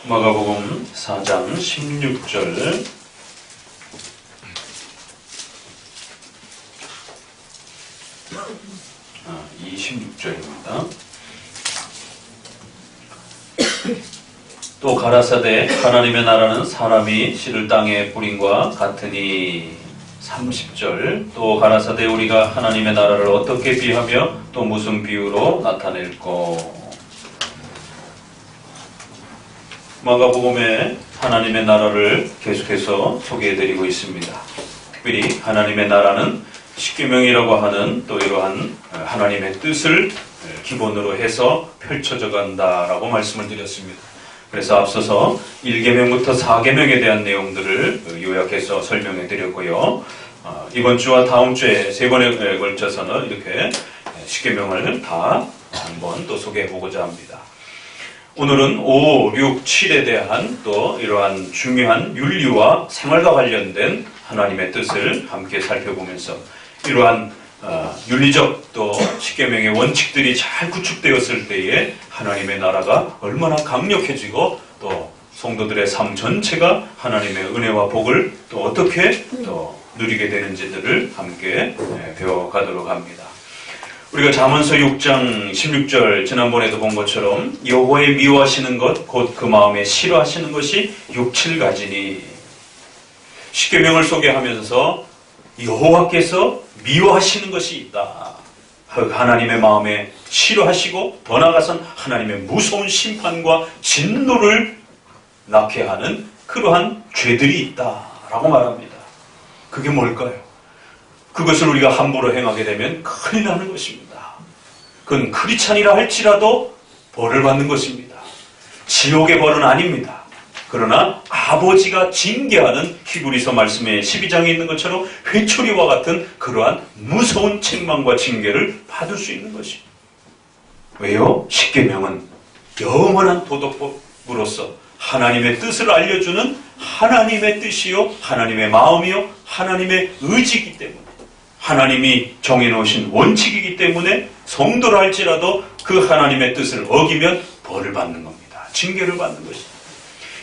마가복음 4장 16절 이 16절입니다. 또 가라사대 하나님의 나라는 사람이 씨를 땅에 뿌린과 같으니 30절 또 가라사대 우리가 하나님의 나라를 어떻게 비하며 또 무슨 비유로 나타낼꼬. 마가복음에 하나님의 나라를 계속해서 소개해드리고 있습니다. 특별히 하나님의 나라는 십계명이라고 하는 또 이러한 하나님의 뜻을 기본으로 해서 펼쳐져 간다라고 말씀을 드렸습니다. 그래서 앞서서 1계명부터 4계명에 대한 내용들을 요약해서 설명해 드렸고요. 이번 주와 다음 주에 세 번에 걸쳐서는 이렇게 10계명을 다 한번 또 소개해 보고자 합니다. 오늘은 5, 6, 7에 대한 또 이러한 중요한 윤리와 생활과 관련된 하나님의 뜻을 함께 살펴보면서 이러한 윤리적 또 십계명의 원칙들이 잘 구축되었을 때에 하나님의 나라가 얼마나 강력해지고 또 성도들의 삶 전체가 하나님의 은혜와 복을 또 어떻게 또 누리게 되는지들을 함께 배워가도록 합니다. 우리가 잠언서 6장 16절 지난번에도 본 것처럼 여호와의 미워하시는 것 곧 그 마음에 싫어하시는 것이 6, 7가지니 십계명을 소개하면서 여호와께서 미워하시는 것이 있다. 하나님의 마음에 싫어하시고 더 나아가선 하나님의 무서운 심판과 진노를 낳게 하는 그러한 죄들이 있다라고 말합니다. 그게 뭘까요? 그것을 우리가 함부로 행하게 되면 큰일 나는 것입니다. 그건 크리스찬이라 할지라도 벌을 받는 것입니다. 지옥의 벌은 아닙니다. 그러나 아버지가 징계하는 히브리서 말씀의 12장에 있는 것처럼 회초리와 같은 그러한 무서운 책망과 징계를 받을 수 있는 것입니다. 왜요? 십계명은 영원한 도덕법으로서 하나님의 뜻을 알려주는 하나님의 뜻이요 하나님의 마음이요 하나님의 의지이기 때문에 하나님이 정해놓으신 원칙이기 때문에 성도라 할지라도 그 하나님의 뜻을 어기면 벌을 받는 겁니다. 징계를 받는 것입니다.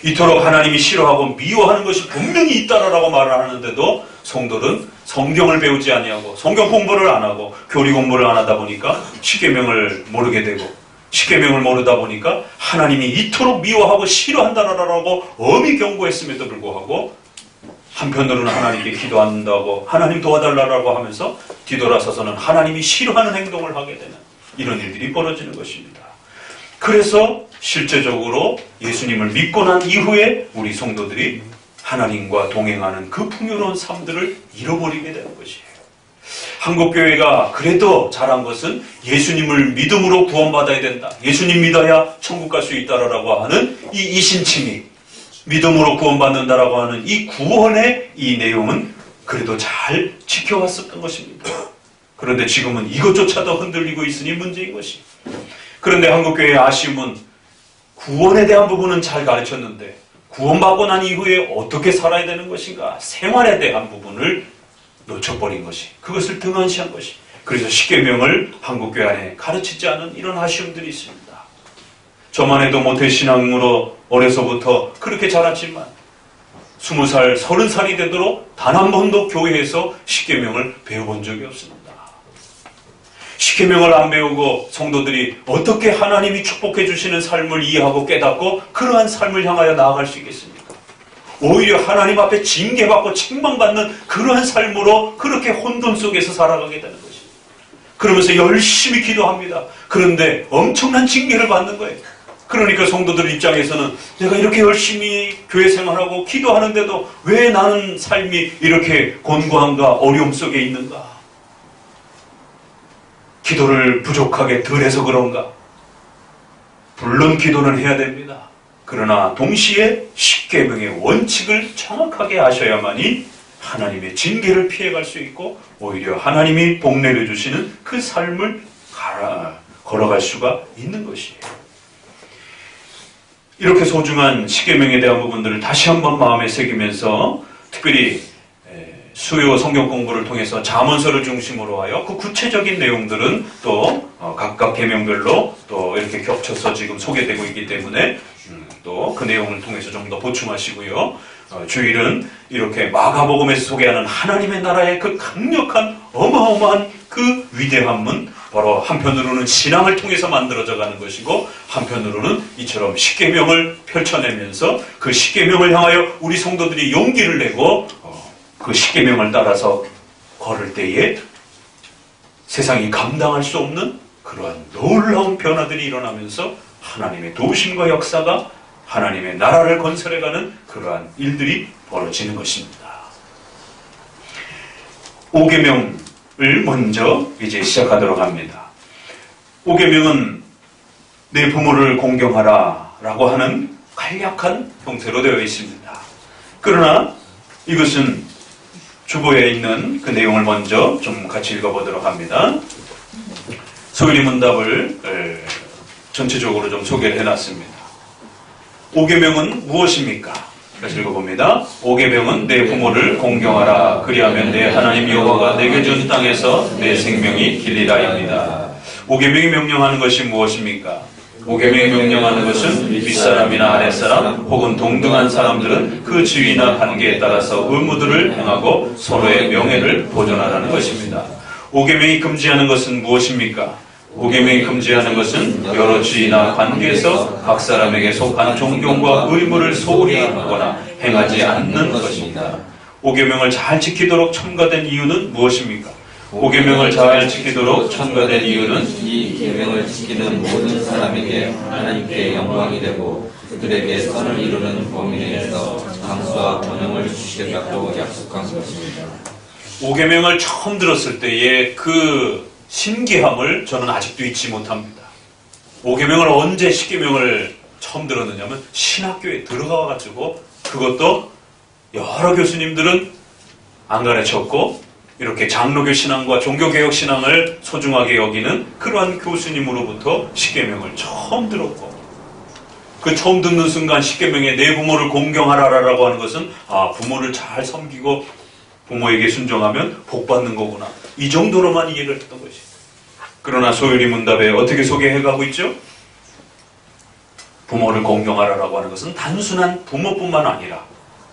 이토록 하나님이 싫어하고 미워하는 것이 분명히 있다라고 말을 하는데도 성도는 성경을 배우지 아니하고 성경 공부를 안 하고 교리 공부를 안 하다 보니까 십계명을 모르게 되고 십계명을 모르다 보니까 하나님이 이토록 미워하고 싫어한다라고 엄히 경고했음에도 불구하고 한편으로는 하나님께 기도한다고 하나님 도와달라고 하면서 뒤돌아서서는 하나님이 싫어하는 행동을 하게 되는 이런 일들이 벌어지는 것입니다. 그래서 실제적으로 예수님을 믿고 난 이후에 우리 성도들이 하나님과 동행하는 그 풍요로운 삶들을 잃어버리게 되는 것이에요. 한국교회가 그래도 잘한 것은 예수님을 믿음으로 구원받아야 된다. 예수님 믿어야 천국 갈 수 있다라고 하는 이 이신칭의 믿음으로 구원받는다라고 하는 이 구원의 이 내용은 그래도 잘 지켜왔었던 것입니다. 그런데 지금은 이것조차도 흔들리고 있으니 문제인 것입니다. 그런데 한국교회의 아쉬움은 구원에 대한 부분은 잘 가르쳤는데 구원받고 난 이후에 어떻게 살아야 되는 것인가 생활에 대한 부분을 놓쳐버린 것이 그것을 등한시한 것이 그래서 십계명을 한국교회 안에 가르치지 않은 이런 아쉬움들이 있습니다. 저만 해도 모태신앙으로 어려서부터 그렇게 자랐지만 20살, 30살이 되도록 단 한 번도 교회에서 십계명을 배워본 적이 없습니다. 십계명을 안 배우고 성도들이 어떻게 하나님이 축복해 주시는 삶을 이해하고 깨닫고 그러한 삶을 향하여 나아갈 수 있겠습니까? 오히려 하나님 앞에 징계받고 책망받는 그러한 삶으로 그렇게 혼돈 속에서 살아가게 되는 것입니다. 그러면서 열심히 기도합니다. 그런데 엄청난 징계를 받는 거예요. 그러니까 성도들 입장에서는 내가 이렇게 열심히 교회 생활하고 기도하는데도 왜 나는 삶이 이렇게 곤고한가 어려움 속에 있는가? 기도를 부족하게 덜 해서 그런가? 물론 기도는 해야 됩니다. 그러나 동시에 십계명의 원칙을 정확하게 아셔야만이 하나님의 징계를 피해갈 수 있고 오히려 하나님이 복 내려주시는 그 삶을 걸어갈 수가 있는 것이에요. 이렇게 소중한 십계명에 대한 부분들을 다시 한번 마음에 새기면서 특별히 수요 성경 공부를 통해서 잠언서를 중심으로 하여 그 구체적인 내용들은 또 각각 계명별로 또 이렇게 겹쳐서 지금 소개되고 있기 때문에 또 그 내용을 통해서 좀 더 보충하시고요. 주일은 이렇게 마가복음에서 소개하는 하나님의 나라의 그 강력한 어마어마한 그 위대함은 바로 한편으로는 신앙을 통해서 만들어져 가는 것이고 한편으로는 이처럼 십계명을 펼쳐내면서 그 십계명을 향하여 우리 성도들이 용기를 내고 그 십계명을 따라서 걸을 때에 세상이 감당할 수 없는 그러한 놀라운 변화들이 일어나면서 하나님의 도우심과 역사가 하나님의 나라를 건설해가는 그러한 일들이 벌어지는 것입니다. 5계명을 먼저 이제 시작하도록 합니다. 5계명은 내 부모를 공경하라 라고 하는 간략한 형태로 되어 있습니다. 그러나 이것은 주보에 있는 그 내용을 먼저 좀 같이 읽어보도록 합니다. 소율이 문답을 전체적으로 좀 소개를 해놨습니다. 5계명은 무엇입니까? 다시 읽어봅니다. 5계명은 내 부모를 공경하라. 그리하면 내 하나님 여호와가 내게 준 땅에서 내 생명이 길리라입니다. 5계명이 명령하는 것이 무엇입니까? 5계명이 명령하는 것은 윗사람이나 아랫사람 혹은 동등한 사람들은 그 지위나 관계에 따라서 의무들을 행하고 서로의 명예를 보존하라는 것입니다. 5계명이 금지하는 것은 무엇입니까? 5계명이 금지하는 것은 여러 지위나 관계에서 각 사람에게 속한 존경과 의무를 소홀히 하거나 행하지 않는 것입니다. 5계명을 잘 지키도록 첨가된 이유는 무엇입니까? 5계명을 잘 지키도록 첨가된 이유는 이 계명을 지키는 모든 사람에게 하나님께 영광이 되고 그들에게 선을 이루는 범위내에서 강수와 번영을 주시겠다고 약속한 것입니다. 5계명을 처음 들었을 때의 그 신기함을 저는 아직도 잊지 못합니다. 5계명을 언제 10계명을 처음 들었느냐면 신학교에 들어가가지고 그것도 여러 교수님들은 안 가르쳤고 이렇게 장로교 신앙과 종교개혁 신앙을 소중하게 여기는 그러한 교수님으로부터 10계명을 처음 들었고 그 처음 듣는 순간 10계명에 내 부모를 공경하라라고 하는 것은 부모를 잘 섬기고 부모에게 순종하면 복 받는 거구나. 이 정도로만 이해를 했던 것이. 그러나 소율이 문답에 어떻게 소개해가고 있죠? 부모를 공경하라라고 하는 것은 단순한 부모뿐만 아니라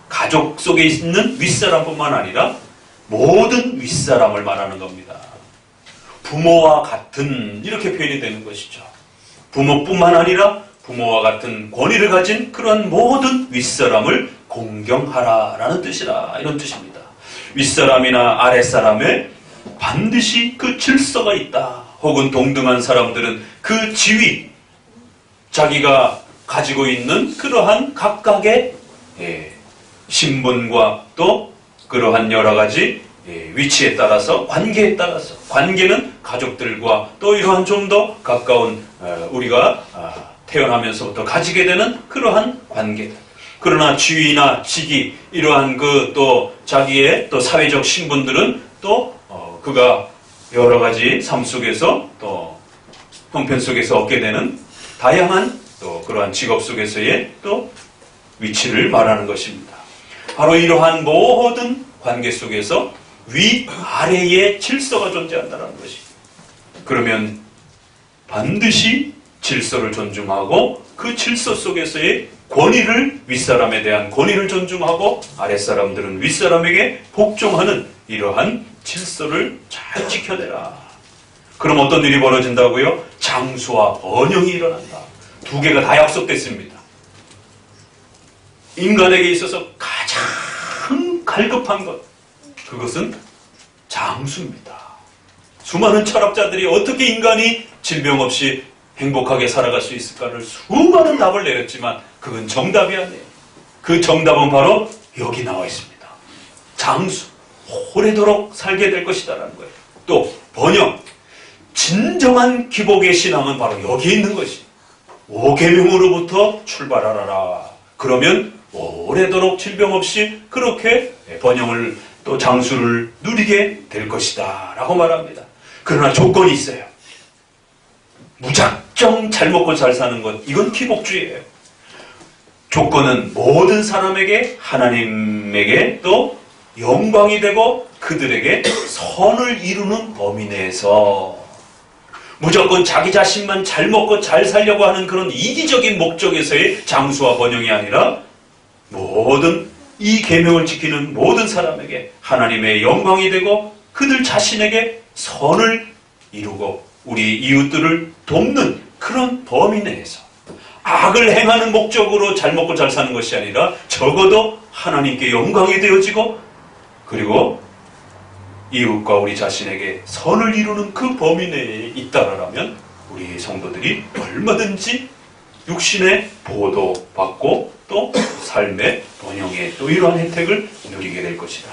가족 속에 있는 윗사람뿐만 아니라 모든 윗사람을 말하는 겁니다. 부모와 같은 이렇게 표현이 되는 것이죠. 부모뿐만 아니라 부모와 같은 권위를 가진 그런 모든 윗사람을 공경하라라는 뜻이라 이런 뜻입니다. 윗사람이나 아랫사람에 반드시 그 질서가 있다. 혹은 동등한 사람들은 그 지위, 자기가 가지고 있는 그러한 각각의 신분과 또 그러한 여러 가지 위치에 따라서 관계에 따라서 관계는 가족들과 또 이러한 좀 더 가까운 우리가 태어나면서부터 가지게 되는 그러한 관계. 그러나 지위나 직위 이러한 그 또 자기의 또 사회적 신분들은 또 그가 여러 가지 삶 속에서 또 형편 속에서 얻게 되는 다양한 또 그러한 직업 속에서의 또 위치를 말하는 것입니다. 바로 이러한 모든 관계 속에서 위아래의 질서가 존재한다는 것이. 그러면 반드시 질서를 존중하고 그 질서 속에서의 권위를 윗사람에 대한 권위를 존중하고 아랫사람들은 윗사람에게 복종하는 이러한 질서를 잘 지켜내라. 그럼 어떤 일이 벌어진다고요? 장수와 번영이 일어난다. 두 개가 다 약속됐습니다. 인간에게 있어서 가장 갈급한 것, 그것은 장수입니다. 수많은 철학자들이 어떻게 인간이 질병 없이 행복하게 살아갈 수 있을까를 수많은 답을 내렸지만 그건 정답이 아니에요. 그 정답은 바로 여기 나와 있습니다. 장수, 오래도록 살게 될 것이다라는 거예요. 또 번영, 진정한 기복의 신앙은 바로 여기 있는 것이 5계명으로부터 출발하라. 그러면 오래도록 질병 없이 그렇게 번영을 또 장수를 누리게 될 것이다 라고 말합니다. 그러나 조건이 있어요. 무작정 잘 먹고 잘 사는 것, 이건 기복주의예요. 조건은 모든 사람에게, 하나님에게 또 영광이 되고 그들에게 선을 이루는 범위 내에서 무조건 자기 자신만 잘 먹고 잘 살려고 하는 그런 이기적인 목적에서의 장수와 번영이 아니라 모든 이 계명을 지키는 모든 사람에게 하나님의 영광이 되고 그들 자신에게 선을 이루고 우리 이웃들을 돕는 그런 범위 내에서 악을 행하는 목적으로 잘 먹고 잘 사는 것이 아니라 적어도 하나님께 영광이 되어지고 그리고 이웃과 우리 자신에게 선을 이루는 그 범위 내에 있다라면 우리 성도들이 얼마든지 육신의 보호도 받고 또 삶의 번영의 또 이러한 혜택을 누리게 될 것이다.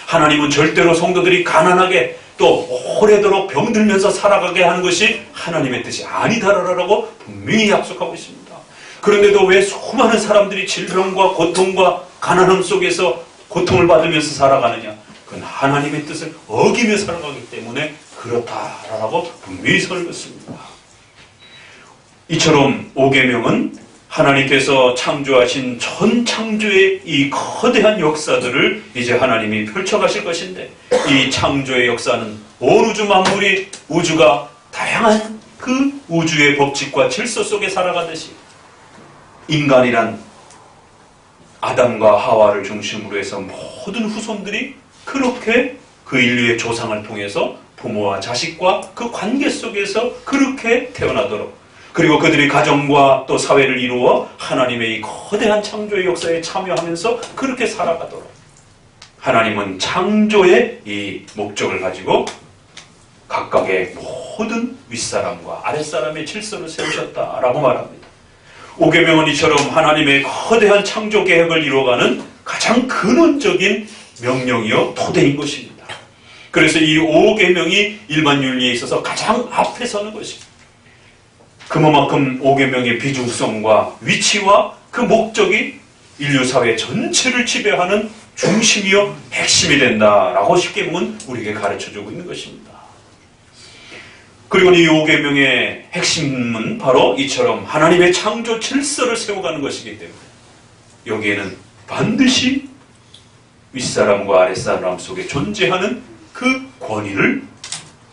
하나님은 절대로 성도들이 가난하게 또 오래도록 병들면서 살아가게 하는 것이 하나님의 뜻이 아니다라고 분명히 약속하고 있습니다. 그런데도 왜 수많은 사람들이 질병과 고통과 가난함 속에서 고통을 받으면서 살아가느냐? 그건 하나님의 뜻을 어기며 살아가기 때문에 그렇다라고 분명히 설명했습니다. 이처럼 5계명은 하나님께서 창조하신 전 창조의 이 거대한 역사들을 이제 하나님이 펼쳐가실 것인데 이 창조의 역사는 온 우주 만물이 우주가 다양한 그 우주의 법칙과 질서 속에 살아가듯이 인간이란 아담과 하와를 중심으로 해서 모든 후손들이 그렇게 그 인류의 조상을 통해서 부모와 자식과 그 관계 속에서 그렇게 태어나도록 그리고 그들이 가정과 또 사회를 이루어 하나님의 이 거대한 창조의 역사에 참여하면서 그렇게 살아가도록 하나님은 창조의 이 목적을 가지고 각각의 모든 윗사람과 아랫사람의 질서를 세우셨다라고 말합니다. 5계명은 이처럼 하나님의 거대한 창조 계획을 이루어가는 가장 근원적인 명령이요 토대인 것입니다. 그래서 이 5계명이 일반 윤리에 있어서 가장 앞에 서는 것입니다. 그만큼 5계명의 비중성과 위치와 그 목적이 인류 사회 전체를 지배하는 중심이요 핵심이 된다라고 쉽게 보면 우리에게 가르쳐주고 있는 것입니다. 그리고 이 5계명의 핵심은 바로 이처럼 하나님의 창조 질서를 세워가는 것이기 때문에 여기에는 반드시 윗사람과 아랫사람 속에 존재하는 그 권위를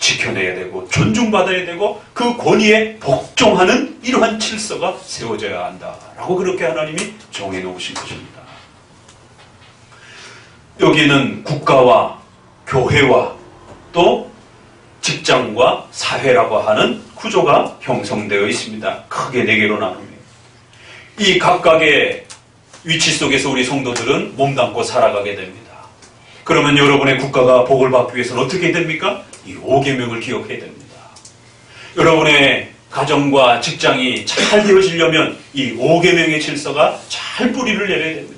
지켜내야 되고 존중받아야 되고 그 권위에 복종하는 이러한 질서가 세워져야 한다라고 그렇게 하나님이 정해놓으신 것입니다. 여기에는 국가와 교회와 또 직장과 사회라고 하는 구조가 형성되어 있습니다. 크게 4개로 나눕니다. 이 각각의 위치 속에서 우리 성도들은 몸담고 살아가게 됩니다. 그러면 여러분의 국가가 복을 받기 위해서는 어떻게 됩니까? 이 5계명을 기억해야 됩니다. 여러분의 가정과 직장이 잘 되어지려면 이 5계명의 질서가 잘 뿌리를 내려야 됩니다.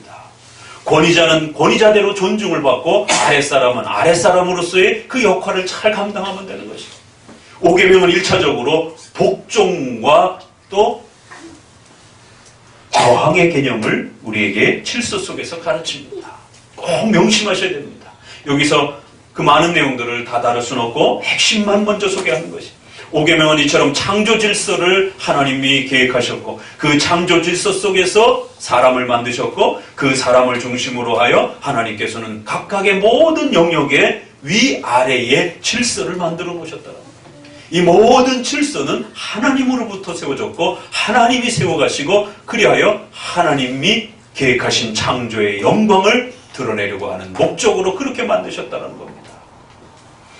권위자는 권위자대로 존중을 받고 아랫사람은 아랫사람으로서의 그 역할을 잘 감당하면 되는 것이고 5계명은 1차적으로 복종과 또 저항의 개념을 우리에게 질서 속에서 가르칩니다. 꼭 명심하셔야 됩니다. 여기서 그 많은 내용들을 다 다룰 수는 없고 핵심만 먼저 소개하는 것이 5계명은 이처럼 창조 질서를 하나님이 계획하셨고 그 창조 질서 속에서 사람을 만드셨고 그 사람을 중심으로 하여 하나님께서는 각각의 모든 영역의 위아래의 질서를 만들어 놓으셨다는 겁니다. 이 모든 질서는 하나님으로부터 세워졌고 하나님이 세워가시고 그리하여 하나님이 계획하신 창조의 영광을 드러내려고 하는 목적으로 그렇게 만드셨다는 겁니다.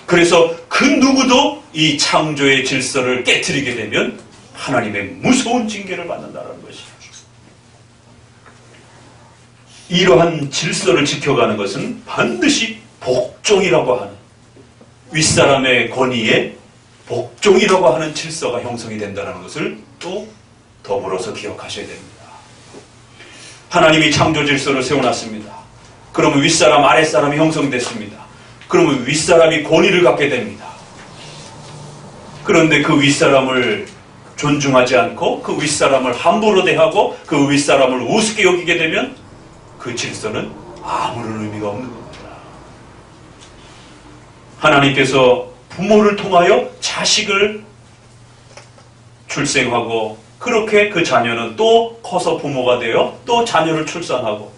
그래서 그 누구도 이 창조의 질서를 깨트리게 되면 하나님의 무서운 징계를 받는다는 것이죠. 이러한 질서를 지켜가는 것은 반드시 복종이라고 하는 윗사람의 권위에 복종이라고 하는 질서가 형성이 된다는 것을 또 더불어서 기억하셔야 됩니다. 하나님이 창조 질서를 세워놨습니다. 그러면 윗사람 아랫사람이 형성됐습니다. 그러면 윗사람이 권위를 갖게 됩니다. 그런데 그 윗사람을 존중하지 않고 그 윗사람을 함부로 대하고 그 윗사람을 우습게 여기게 되면 그 질서는 아무런 의미가 없는 겁니다. 하나님께서 부모를 통하여 자식을 출생하고 그렇게 그 자녀는 또 커서 부모가 되어 또 자녀를 출산하고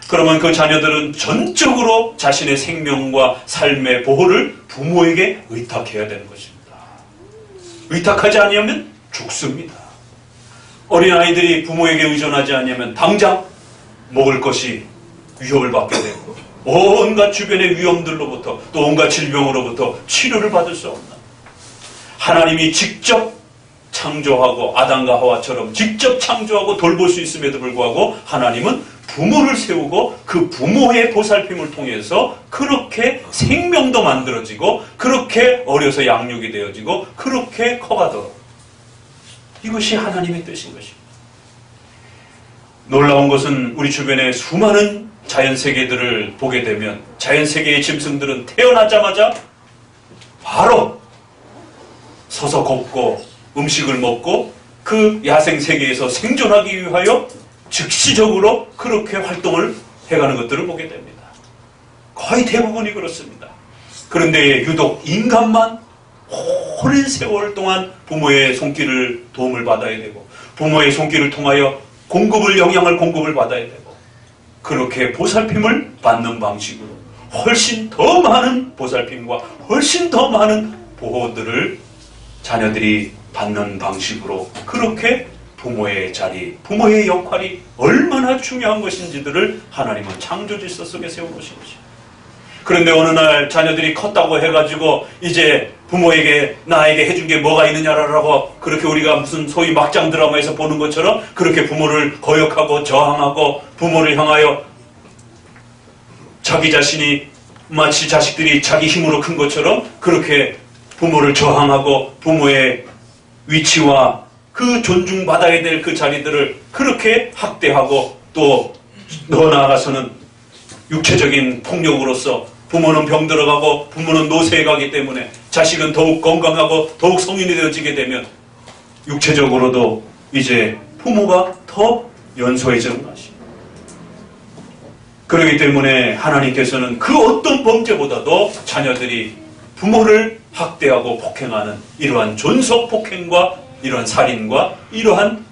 그러면 그 자녀들은 전적으로 자신의 생명과 삶의 보호를 부모에게 의탁해야 되는 것입니다. 의탁하지 않으면 죽습니다. 어린아이들이 부모에게 의존하지 않으면 당장 먹을 것이 위협을 받게 되고 온갖 주변의 위험들로부터 또 온갖 질병으로부터 치료를 받을 수 없는, 하나님이 직접 창조하고 아담과 하와처럼 직접 창조하고 돌볼 수 있음에도 불구하고 하나님은 부모를 세우고 그 부모의 보살핌을 통해서 그렇게 생명도 만들어지고 그렇게 어려서 양육이 되어지고 그렇게 커가도록, 이것이 하나님의 뜻인 것입니다. 놀라운 것은 우리 주변의 수많은 자연세계들을 보게 되면 자연세계의 짐승들은 태어나자마자 바로 서서 걷고 음식을 먹고 그 야생세계에서 생존하기 위하여 즉시적으로 그렇게 활동을 해가는 것들을 보게 됩니다. 거의 대부분이 그렇습니다. 그런데 유독 인간만 오랜 세월 동안 부모의 손길을 도움을 받아야 되고 부모의 손길을 통하여 영양을 공급을 받아야 되고 그렇게 보살핌을 받는 방식으로 훨씬 더 많은 보살핌과 훨씬 더 많은 보호들을 자녀들이 받는 방식으로 그렇게 부모의 자리, 부모의 역할이 얼마나 중요한 것인지들을 하나님은 창조 질서 속에 세워놓으신 것입니다. 그런데 어느 날 자녀들이 컸다고 해가지고 이제 부모에게 나에게 해준 게 뭐가 있느냐라고 그렇게 우리가 무슨 소위 막장 드라마에서 보는 것처럼 그렇게 부모를 거역하고 저항하고 부모를 향하여 자기 자신이 마치 자식들이 자기 힘으로 큰 것처럼 그렇게 부모를 저항하고 부모의 위치와 그 존중받아야 될 그 자리들을 그렇게 학대하고 또 더 나아가서는 육체적인 폭력으로서 부모는 병들어가고 부모는 노쇠해 가기 때문에 자식은 더욱 건강하고 더욱 성인이 되어지게 되면 육체적으로도 이제 부모가 더 연소해지는 것입니다. 그렇기 때문에 하나님께서는 그 어떤 범죄보다도 자녀들이 부모를 학대하고 폭행하는 이러한 존속 폭행과 이러한 살인과 이러한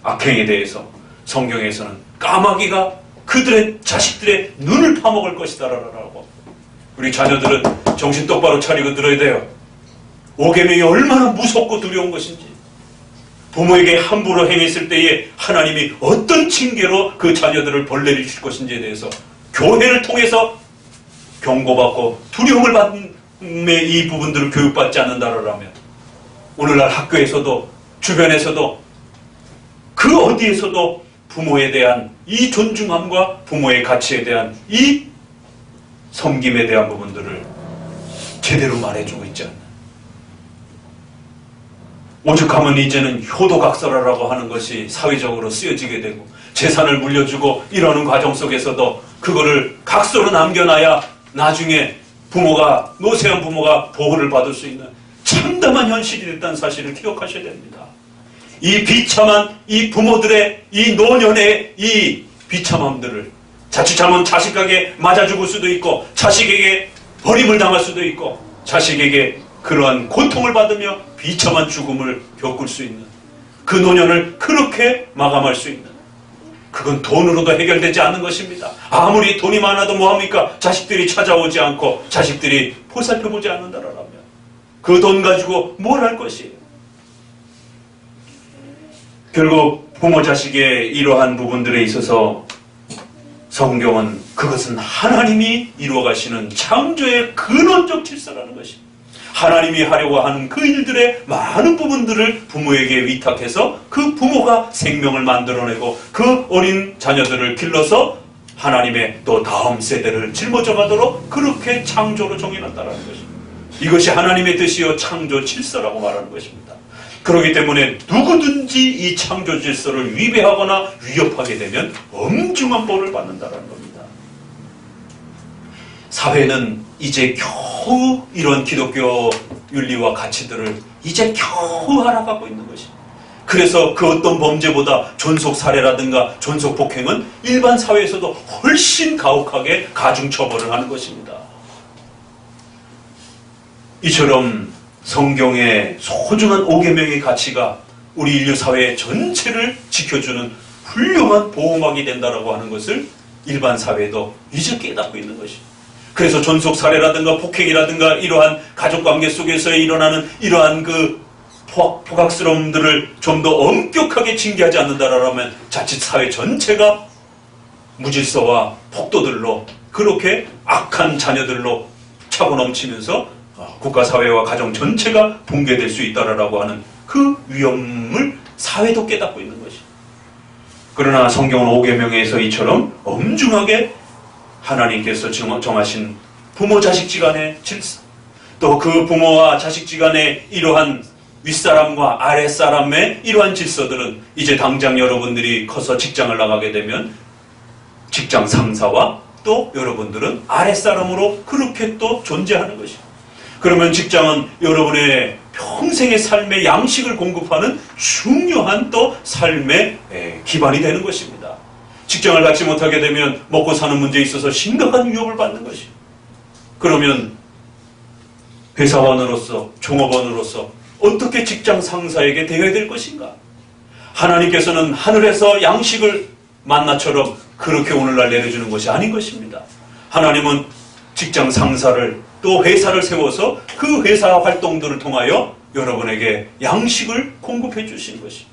악행에 대해서 성경에서는 까마귀가 그들의 자식들의 눈을 파먹을 것이다 라고. 우리 자녀들은 정신 똑바로 차리고 들어야 돼요. 오계명이 얼마나 무섭고 두려운 것인지, 부모에게 함부로 행했을 때에 하나님이 어떤 징계로 그 자녀들을 벌레를 줄 것인지에 대해서 교회를 통해서 경고받고 두려움을 받는 이 부분들을 교육받지 않는다라면 오늘날 학교에서도 주변에서도 그 어디에서도 부모에 대한 이 존중함과 부모의 가치에 대한 이 섬김에 대한 부분들을 제대로 말해주고 있지 않나. 오죽하면 이제는 효도각설하라고 하는 것이 사회적으로 쓰여지게 되고 재산을 물려주고 이러는 과정 속에서도 그거를 각서로 남겨놔야 나중에 부모가, 노쇠한 부모가 보호를 받을 수 있는 참담한 현실이 됐다는 사실을 기억하셔야 됩니다. 이 비참한 이 부모들의 이 노년의 이 비참함들을 자칫하면 자식에게 맞아 죽을 수도 있고 자식에게 버림을 당할 수도 있고 자식에게 그러한 고통을 받으며 비참한 죽음을 겪을 수 있는 그 노년을 그렇게 마감할 수 있는, 그건 돈으로도 해결되지 않는 것입니다. 아무리 돈이 많아도 뭐합니까? 자식들이 찾아오지 않고 자식들이 보살펴보지 않는다라면 그 돈 가지고 뭘 할 것이에요? 결국 부모 자식의 이러한 부분들에 있어서 성경은 그것은 하나님이 이루어가시는 창조의 근원적 질서라는 것입니다. 하나님이 하려고 하는 그 일들의 많은 부분들을 부모에게 위탁해서 그 부모가 생명을 만들어내고 그 어린 자녀들을 길러서 하나님의 또 다음 세대를 짊어져 가도록 그렇게 창조로 정해놨다는 것입니다. 이것이 하나님의 뜻이요 창조 질서라고 말하는 것입니다. 그렇기 때문에 누구든지 이 창조 질서를 위배하거나 위협하게 되면 엄중한 벌을 받는다는 겁니다. 사회는 이제 겨우 이런 기독교 윤리와 가치들을 이제 겨우 알아가고 있는 것입니다. 그래서 그 어떤 범죄보다 존속 살해라든가 존속 폭행은 일반 사회에서도 훨씬 가혹하게 가중처벌을 하는 것입니다. 이처럼 성경의 소중한 5계명의 가치가 우리 인류 사회 전체를 지켜주는 훌륭한 보호막이 된다라고 하는 것을 일반 사회도 이제 깨닫고 있는 것이. 그래서 존속 살해라든가 폭행이라든가 이러한 가족관계 속에서 일어나는 이러한 그 포악스러움들을 좀 더 엄격하게 징계하지 않는다라면 자칫 사회 전체가 무질서와 폭도들로 그렇게 악한 자녀들로 차고 넘치면서 국가사회와 가정 전체가 붕괴될 수 있다라고 하는 그 위험을 사회도 깨닫고 있는 것이. 그러나 성경은 5계명에서 이처럼 엄중하게 하나님께서 정하신 부모 자식지간의 질서, 또 그 부모와 자식지간의 이러한 윗사람과 아랫사람의 이러한 질서들은 이제 당장 여러분들이 커서 직장을 나가게 되면 직장 상사와 또 여러분들은 아랫사람으로 그렇게 또 존재하는 것입니다. 그러면 직장은 여러분의 평생의 삶의 양식을 공급하는 중요한 또 삶의 기반이 되는 것입니다. 직장을 갖지 못하게 되면 먹고 사는 문제에 있어서 심각한 위협을 받는 것입니다. 그러면 회사원으로서 종업원으로서 어떻게 직장 상사에게 대해야 될 것인가? 하나님께서는 하늘에서 양식을 만나처럼 그렇게 오늘날 내려주는 것이 아닌 것입니다. 하나님은 직장 상사를 또 회사를 세워서 그 회사 활동들을 통하여 여러분에게 양식을 공급해 주신 것입니다.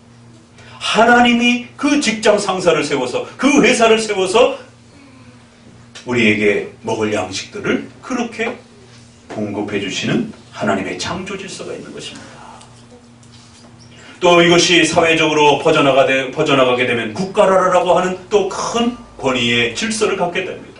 하나님이 그 직장 상사를 세워서 그 회사를 세워서 우리에게 먹을 양식들을 그렇게 공급해 주시는 하나님의 창조 질서가 있는 것입니다. 또 이것이 사회적으로 퍼져나가게 되면 국가라고 하는 또 큰 권위의 질서를 갖게 됩니다.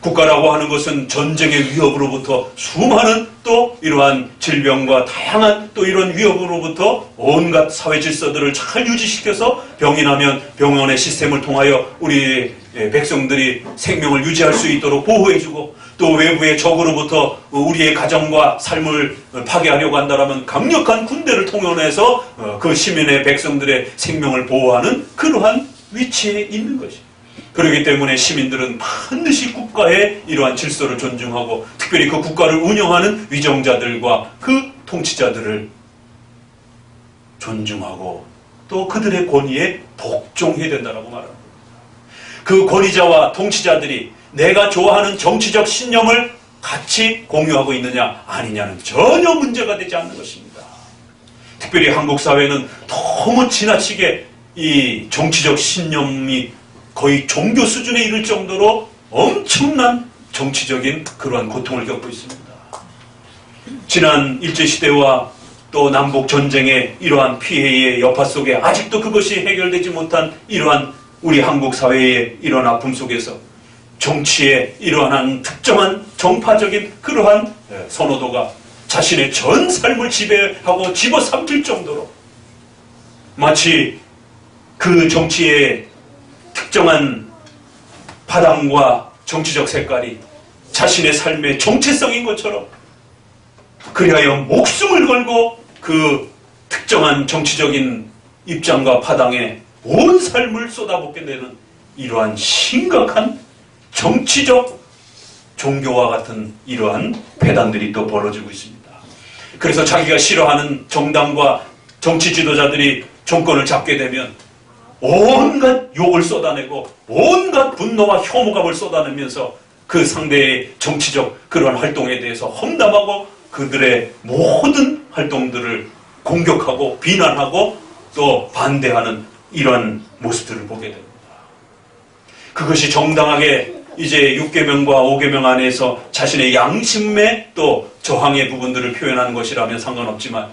국가라고 하는 것은 전쟁의 위협으로부터 수많은 또 이러한 질병과 다양한 또 이런 위협으로부터 온갖 사회 질서들을 잘 유지시켜서 병이 나면 병원의 시스템을 통하여 우리 백성들이 생명을 유지할 수 있도록 보호해주고, 또 외부의 적으로부터 우리의 가정과 삶을 파괴하려고 한다면 강력한 군대를 통용해서 그 시민의 백성들의 생명을 보호하는 그러한 위치에 있는 것입니다. 그렇기 때문에 시민들은 반드시 국가의 이러한 질서를 존중하고 특별히 그 국가를 운영하는 위정자들과 그 통치자들을 존중하고 또 그들의 권위에 복종해야 된다고 말합니다. 그 권위자와 통치자들이 내가 좋아하는 정치적 신념을 같이 공유하고 있느냐 아니냐는 전혀 문제가 되지 않는 것입니다. 특별히 한국 사회는 너무 지나치게 이 정치적 신념이 거의 종교 수준에 이를 정도로 엄청난 정치적인 그러한 고통을 겪고 있습니다. 지난 일제시대와 또 남북전쟁의 이러한 피해의 여파 속에 아직도 그것이 해결되지 못한 이러한 우리 한국 사회의 이러한 아픔 속에서 정치의 이러한 특정한 정파적인 그러한 선호도가 자신의 전 삶을 지배하고 집어삼킬 정도로 마치 그 정치의 특정한 파당과 정치적 색깔이 자신의 삶의 정체성인 것처럼 그리하여 목숨을 걸고 그 특정한 정치적인 입장과 파당에 온 삶을 쏟아붓게 되는 이러한 심각한 정치적 종교와 같은 이러한 배단들이 또 벌어지고 있습니다. 그래서 자기가 싫어하는 정당과 정치 지도자들이 정권을 잡게 되면 온갖 욕을 쏟아내고 온갖 분노와 혐오감을 쏟아내면서 그 상대의 정치적 그런 활동에 대해서 험담하고 그들의 모든 활동들을 공격하고 비난하고 또 반대하는 이러한 모습들을 보게 됩니다. 그것이 정당하게 이제 6계명과 5계명 안에서 자신의 양심의 또 저항의 부분들을 표현하는 것이라면 상관없지만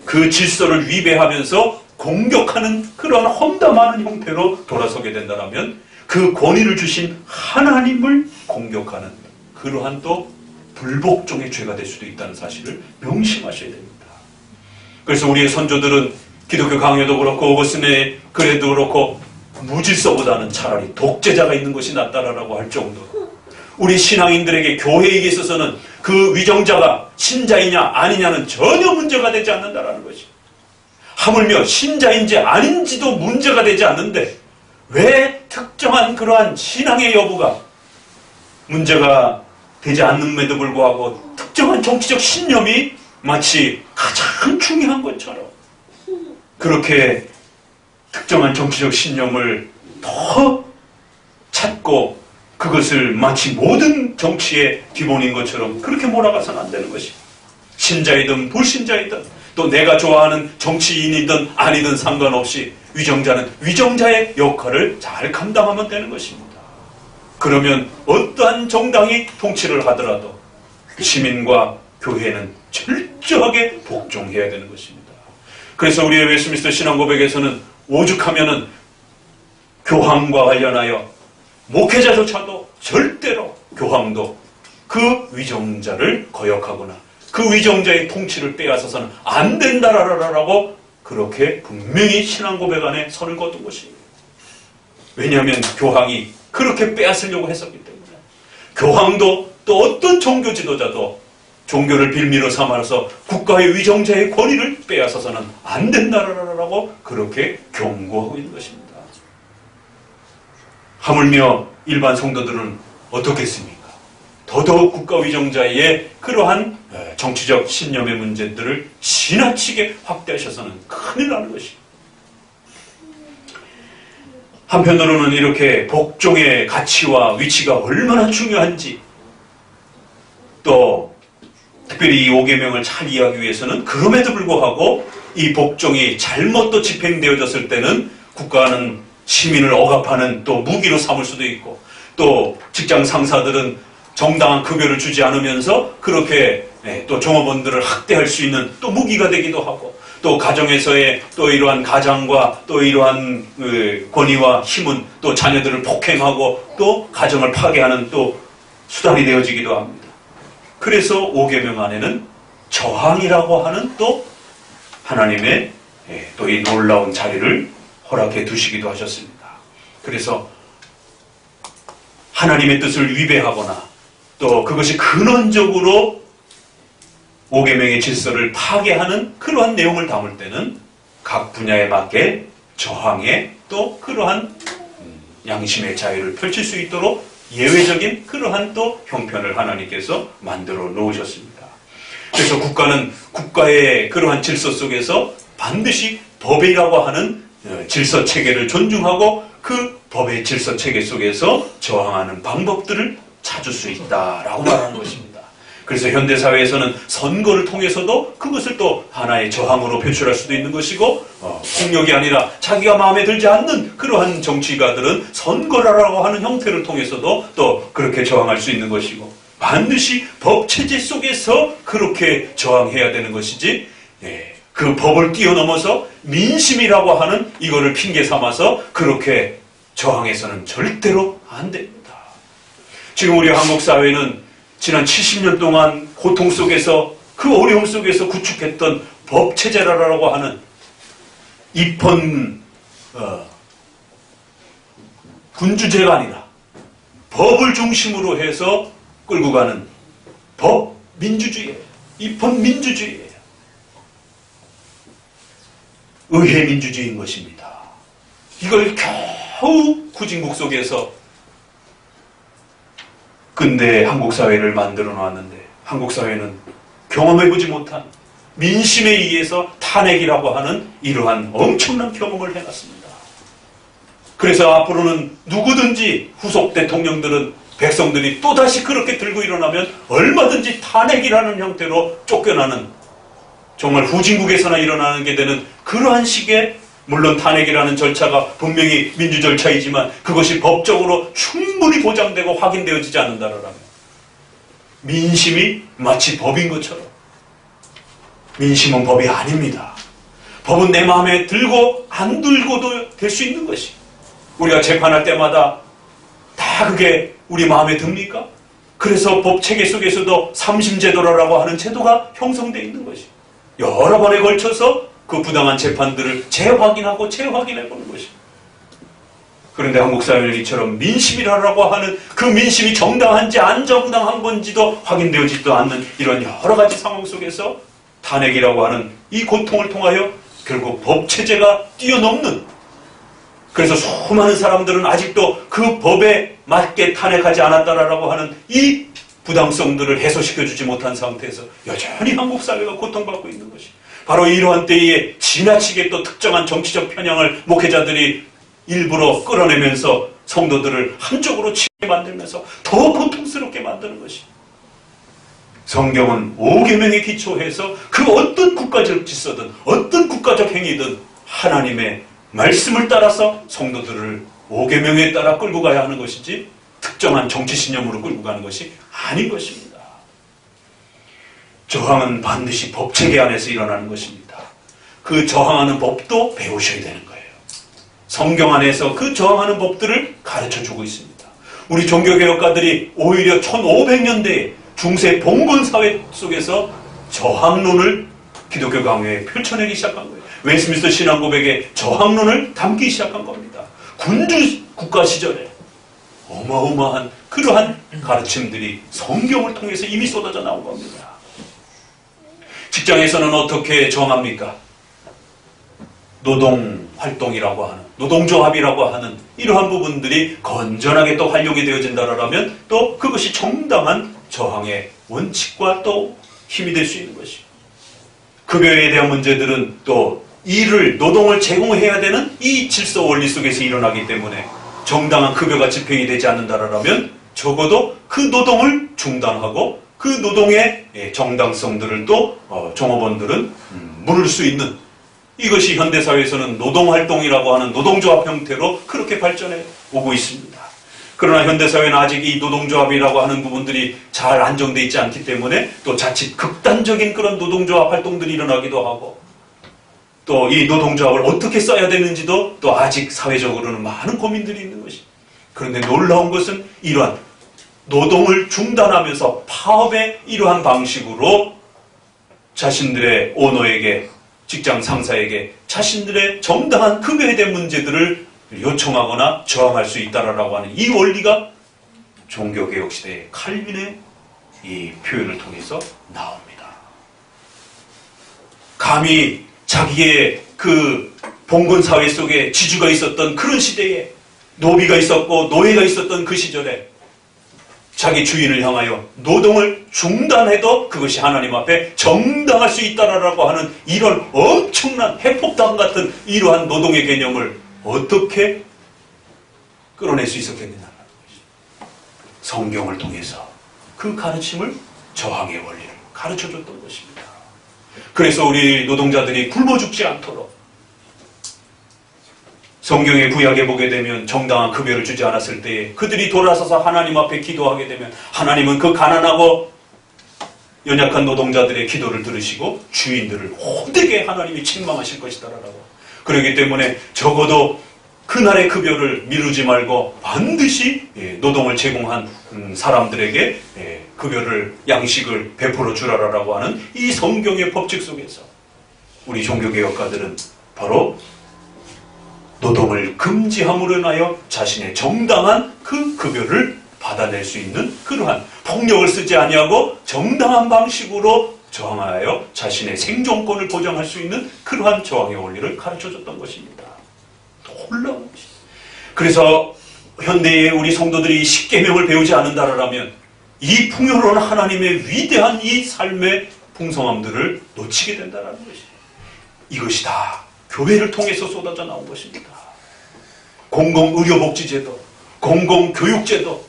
그 질서를 위배하면서 공격하는 그러한 험담하는 형태로 돌아서게 된다면 그 권위를 주신 하나님을 공격하는 그러한 또 불복종의 죄가 될 수도 있다는 사실을 명심하셔야 됩니다. 그래서 우리의 선조들은 기독교 강요도 그렇고 오거스틴의 글에도 그렇고 무질서보다는 차라리 독재자가 있는 것이 낫다라고 할 정도로 우리 신앙인들에게 교회에 있어서는 그 위정자가 신자이냐 아니냐는 전혀 문제가 되지 않는다라는 것이, 하물며 신자인지 아닌지도 문제가 되지 않는데 왜 특정한 그러한 신앙의 여부가 문제가 되지 않는데도 불구하고 특정한 정치적 신념이 마치 가장 중요한 것처럼 그렇게 특정한 정치적 신념을 더 찾고 그것을 마치 모든 정치의 기본인 것처럼 그렇게 몰아가서는 안 되는 것이. 신자이든 불신자이든 또 내가 좋아하는 정치인이든 아니든 상관없이 위정자는 위정자의 역할을 잘 감당하면 되는 것입니다. 그러면 어떠한 정당이 통치를 하더라도 시민과 교회는 철저하게 복종해야 되는 것입니다. 그래서 우리의 웨스트민스터 신앙고백에서는 오죽하면은 교황과 관련하여 목회자조차도 절대로 교황도 그 위정자를 거역하거나 그 위정자의 통치를 빼앗아서는 안 된다라고 그렇게 분명히 신앙고백 안에 선을 거둔 것입니다. 왜냐하면 교황이 그렇게 빼앗으려고 했었기 때문에. 교황도 또 어떤 종교 지도자도 종교를 빌미로 삼아서 국가의 위정자의 권위를 빼앗아서는 안 된다라고 그렇게 경고하고 있는 것입니다. 하물며 일반 성도들은 어떻겠습니까? 더더욱 국가 위정자의 그러한 정치적 신념의 문제들을 지나치게 확대하셔서는 큰일 나는 것입니다. 한편으로는 이렇게 복종의 가치와 위치가 얼마나 중요한지, 또 특별히 이 5계명을 잘 이해하기 위해서는 그럼에도 불구하고 이 복종이 잘못 또 집행되어졌을 때는 국가는 시민을 억압하는 또 무기로 삼을 수도 있고, 또 직장 상사들은 정당한 급여를 주지 않으면서 그렇게 또 종업원들을 학대할 수 있는 또 무기가 되기도 하고, 또 가정에서의 또 이러한 가장과 또 이러한 권위와 힘은 또 자녀들을 폭행하고 또 가정을 파괴하는 또 수단이 되어지기도 합니다. 그래서 5계명 안에는 저항이라고 하는 또 하나님의 또 이 놀라운 자리를 허락해 두시기도 하셨습니다. 그래서 하나님의 뜻을 위배하거나 또 그것이 근원적으로 5계명의 질서를 파괴하는 그러한 내용을 담을 때는 각 분야에 맞게 저항의 또 그러한 양심의 자유를 펼칠 수 있도록 예외적인 그러한 또 형편을 하나님께서 만들어 놓으셨습니다. 그래서 국가는 국가의 그러한 질서 속에서 반드시 법이라고 하는 질서 체계를 존중하고 그 법의 질서 체계 속에서 저항하는 방법들을 찾을 수 있다라고 말하는 것입니다. 그래서 현대사회에서는 선거를 통해서도 그것을 또 하나의 저항으로 표출할 수도 있는 것이고, 폭력이 아니라 자기가 마음에 들지 않는 그러한 정치가들은 선거라고 하는 형태를 통해서도 또 그렇게 저항할 수 있는 것이고, 반드시 법체제 속에서 그렇게 저항해야 되는 것이지, 그 법을 뛰어넘어서 민심이라고 하는 이거를 핑계 삼아서 그렇게 저항해서는 절대로 안 됩니다. 지금 우리 한국 사회는 지난 70년 동안 고통 속에서 그 어려움 속에서 구축했던 법체제라고 하는 입헌 군주제가 아니라 법을 중심으로 해서 끌고 가는 법 민주주의예요. 입헌 민주주의예요. 의회 민주주의인 것입니다. 이걸 겨우 후진국 속에서 근대 한국 사회를 만들어 놨는데, 한국 사회는 경험해보지 못한 민심에 의해서 탄핵이라고 하는 이러한 엄청난 경험을 해놨습니다. 그래서 앞으로는 누구든지 후속 대통령들은 백성들이 또다시 그렇게 들고 일어나면 얼마든지 탄핵이라는 형태로 쫓겨나는, 정말 후진국에서나 일어나는 게 되는 그러한 식의, 물론 탄핵이라는 절차가 분명히 민주 절차이지만 그것이 법적으로 충분히 보장되고 확인되어지지 않는다라면 민심이 마치 법인 것처럼, 민심은 법이 아닙니다. 법은 내 마음에 들고 안 들고도 될 수 있는 것이, 우리가 재판할 때마다 다 그게 우리 마음에 듭니까? 그래서 법 체계 속에서도 삼심제도라고 하는 제도가 형성되어 있는 것이, 여러 번에 걸쳐서 그 부당한 재판들을 재확인하고 재확인해보는 것입니다. 그런데 한국 사회는 이처럼 민심이라고 하는 그 민심이 정당한지 안 정당한 건지도 확인되어지지도 않는 이런 여러 가지 상황 속에서 탄핵이라고 하는 이 고통을 통하여 결국 법체제가 뛰어넘는, 그래서 수많은 사람들은 아직도 그 법에 맞게 탄핵하지 않았다라고 하는 이 부당성들을 해소시켜주지 못한 상태에서 여전히 한국 사회가 고통받고 있는 것입니다. 바로 이러한 때에 지나치게 또 특정한 정치적 편향을 목회자들이 일부러 끌어내면서 성도들을 한쪽으로 치게 만들면서 더 고통스럽게 만드는 것이. 성경은 5계명에 기초해서 그 어떤 국가적 질서든 어떤 국가적 행위든 하나님의 말씀을 따라서 성도들을 5계명에 따라 끌고 가야 하는 것이지 특정한 정치 신념으로 끌고 가는 것이 아닌 것입니다. 저항은 반드시 법체계 안에서 일어나는 것입니다. 그 저항하는 법도 배우셔야 되는 거예요. 성경 안에서 그 저항하는 법들을 가르쳐주고 있습니다. 우리 종교개혁가들이 오히려 1500년대에 중세 봉건 사회 속에서 저항론을 기독교 강요에 펼쳐내기 시작한 거예요. 웨스트민스터 신앙고백에 저항론을 담기 시작한 겁니다. 군주 국가 시절에 어마어마한 그러한 가르침들이 성경을 통해서 이미 쏟아져 나온 겁니다. 직장에서는 어떻게 저항합니까? 노동활동이라고 하는, 노동조합이라고 하는 이러한 부분들이 건전하게 또 활용이 되어진다라면 또 그것이 정당한 저항의 원칙과 또 힘이 될 수 있는 것이고, 급여에 대한 문제들은 또 일을, 노동을 제공해야 되는 이 질서 원리 속에서 일어나기 때문에 정당한 급여가 집행이 되지 않는다라면 적어도 그 노동을 중단하고 그 노동의 정당성들을 또 종업원들은 물을 수 있는, 이것이 현대사회에서는 노동활동이라고 하는 노동조합 형태로 그렇게 발전해 오고 있습니다. 그러나 현대사회는 아직 이 노동조합이라고 하는 부분들이 잘 안정되어 있지 않기 때문에 또 자칫 극단적인 그런 노동조합 활동들이 일어나기도 하고, 또 이 노동조합을 어떻게 써야 되는지도 또 아직 사회적으로는 많은 고민들이 있는 것입니다. 그런데 놀라운 것은 이러한 노동을 중단하면서 파업의 이러한 방식으로 자신들의 오너에게, 직장 상사에게 자신들의 정당한 급여에 대한 문제들을 요청하거나 저항할 수 있다라고 하는 이 원리가 종교개혁 시대의 칼빈의 이 표현을 통해서 나옵니다. 감히 자기의 그 봉건사회 속에 지주가 있었던 그런 시대에, 노비가 있었고 노예가 있었던 그 시절에 자기 주인을 향하여 노동을 중단해도 그것이 하나님 앞에 정당할 수 있다라고 하는 이런 엄청난 해폭당 같은 이러한 노동의 개념을 어떻게 끌어낼 수 있었겠느냐는 것이죠. 성경을 통해서 그 가르침을, 저항의 원리를 가르쳐줬던 것입니다. 그래서 우리 노동자들이 굶어 죽지 않도록 성경의 구약에 보게 되면 정당한 급여를 주지 않았을 때에 그들이 돌아서서 하나님 앞에 기도하게 되면 하나님은 그 가난하고 연약한 노동자들의 기도를 들으시고 주인들을 호되게 하나님이 책망하실 것이다라고. 그렇기 때문에 적어도 그날의 급여를 미루지 말고 반드시 노동을 제공한 사람들에게 급여를, 양식을 베풀어 주라라고 하는 이 성경의 법칙 속에서 우리 종교개혁가들은 바로 노동을 금지함으로 인하여 자신의 정당한 그 급여를 받아낼 수 있는 그러한, 폭력을 쓰지 아니하고 정당한 방식으로 저항하여 자신의 생존권을 보장할 수 있는 그러한 저항의 원리를 가르쳐줬던 것입니다. 놀라운 것입니다. 그래서 현대의 우리 성도들이 십계명을 배우지 않는다라면 이 풍요로운 하나님의 위대한 이 삶의 풍성함들을 놓치게 된다는 것이에요. 이것이 다 교회를 통해서 쏟아져 나온 것입니다. 공공의료복지제도, 공공교육제도,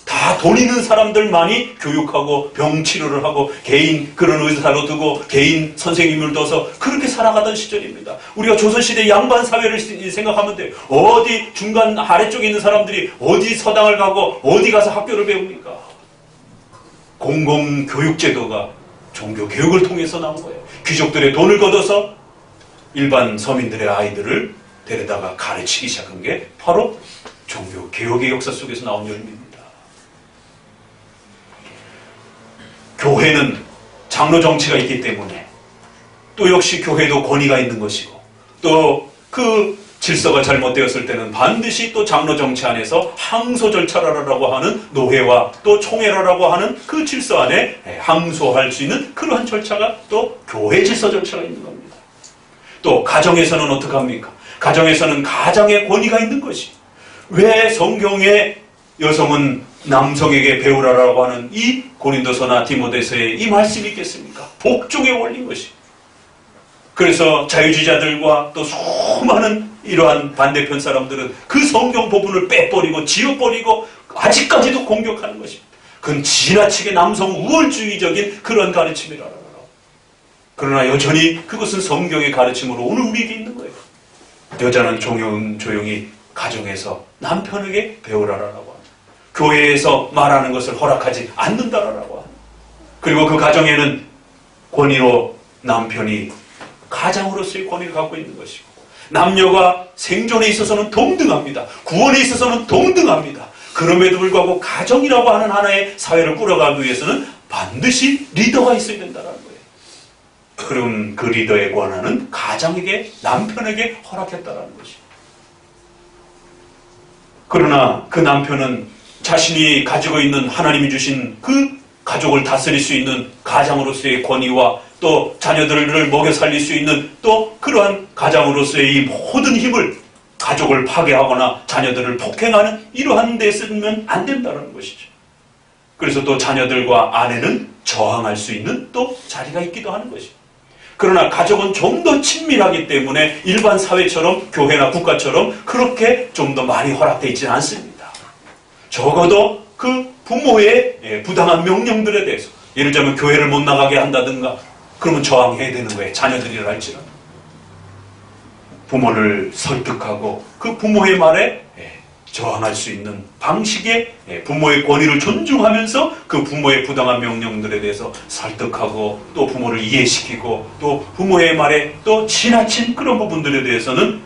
다 돈 있는 사람들만이 교육하고 병치료를 하고 개인 그런 의사로 두고 개인 선생님을 둬서 그렇게 살아가던 시절입니다. 우리가 조선시대 양반사회를 생각하면 돼요. 어디 중간 아래쪽에 있는 사람들이 어디 서당을 가고 어디 가서 학교를 배웁니까? 공공교육제도가 종교교육을 통해서 나온 거예요. 귀족들의 돈을 걷어서 일반 서민들의 아이들을 데려다가 가르치기 시작한 게 바로 종교개혁의 역사 속에서 나온 열매입니다. 교회는 장로 정치가 있기 때문에 또 역시 교회도 권위가 있는 것이고, 또 그 질서가 잘못되었을 때는 반드시 또 장로 정치 안에서 항소 절차라고 하는 노회와 또 총회라고 하는 그 질서 안에 항소할 수 있는 그러한 절차가 또 교회 질서 절차가 있는 겁니다. 또 가정에서는 어떻게 합니까? 가정에서는 가장의 권위가 있는 것이, 왜 성경에 여성은 남성에게 배우라라고 하는 이 고린도서나 디모데서의 이 말씀이 있겠습니까? 복종의 원리인 것이. 그래서 자유주의자들과 또 수많은 이러한 반대편 사람들은 그 성경 부분을 빼버리고 지워버리고 아직까지도 공격하는 것입니다. 그건 지나치게 남성 우월주의적인 그런 가르침이라고. 그러나 여전히 그것은 성경의 가르침으로 오늘 우리에게 있는 거예요. 여자는 조용히 가정에서 남편에게 배우라라고 합니다. 교회에서 말하는 것을 허락하지 않는다라고 합니다. 그리고 그 가정에는 권위로 남편이 가장으로서의 권위를 갖고 있는 것이고, 남녀가 생존에 있어서는 동등합니다. 구원에 있어서는 동등합니다. 그럼에도 불구하고 가정이라고 하는 하나의 사회를 꾸려가기 위해서는 반드시 리더가 있어야 된다는 거예요. 그럼 그 리더의 권한은 가장에게, 남편에게 허락했다는 것이에요. 그러나 그 남편은 자신이 가지고 있는 하나님이 주신 그 가족을 다스릴 수 있는 가장으로서의 권위와 또 자녀들을 먹여 살릴 수 있는 또 그러한 가장으로서의 이 모든 힘을 가족을 파괴하거나 자녀들을 폭행하는 이러한 데 쓰면 안 된다는 것이죠. 그래서 또 자녀들과 아내는 저항할 수 있는 또 자리가 있기도 하는 것이죠. 그러나 가족은 좀 더 친밀하기 때문에 일반 사회처럼 교회나 국가처럼 그렇게 좀 더 많이 허락되어 있지는 않습니다. 적어도 그 부모의 부당한 명령들에 대해서, 예를 들자면 교회를 못 나가게 한다든가, 그러면 저항해야 되는 거예요. 자녀들이라 할지라도. 부모를 설득하고 그 부모의 말에 저항할 수 있는 방식의 부모의 권위를 존중하면서 그 부모의 부당한 명령들에 대해서 설득하고 또 부모를 이해시키고 또 부모의 말에 또 지나친 그런 부분들에 대해서는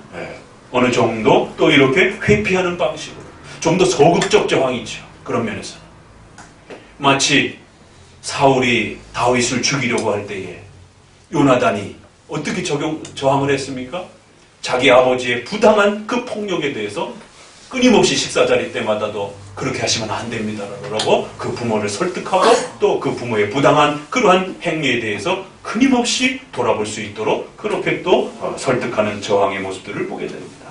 어느 정도 또 이렇게 회피하는 방식으로 좀 더 소극적 저항이죠. 그런 면에서는 마치 사울이 다윗을 죽이려고 할 때에 요나단이 어떻게 저항을 했습니까? 자기 아버지의 부당한 그 폭력에 대해서 끊임없이 식사 자리 때마다도 그렇게 하시면 안 됩니다라고 그 부모를 설득하고 또 그 부모의 부당한 그러한 행위에 대해서 끊임없이 돌아볼 수 있도록 그렇게 또 설득하는 저항의 모습들을 보게 됩니다.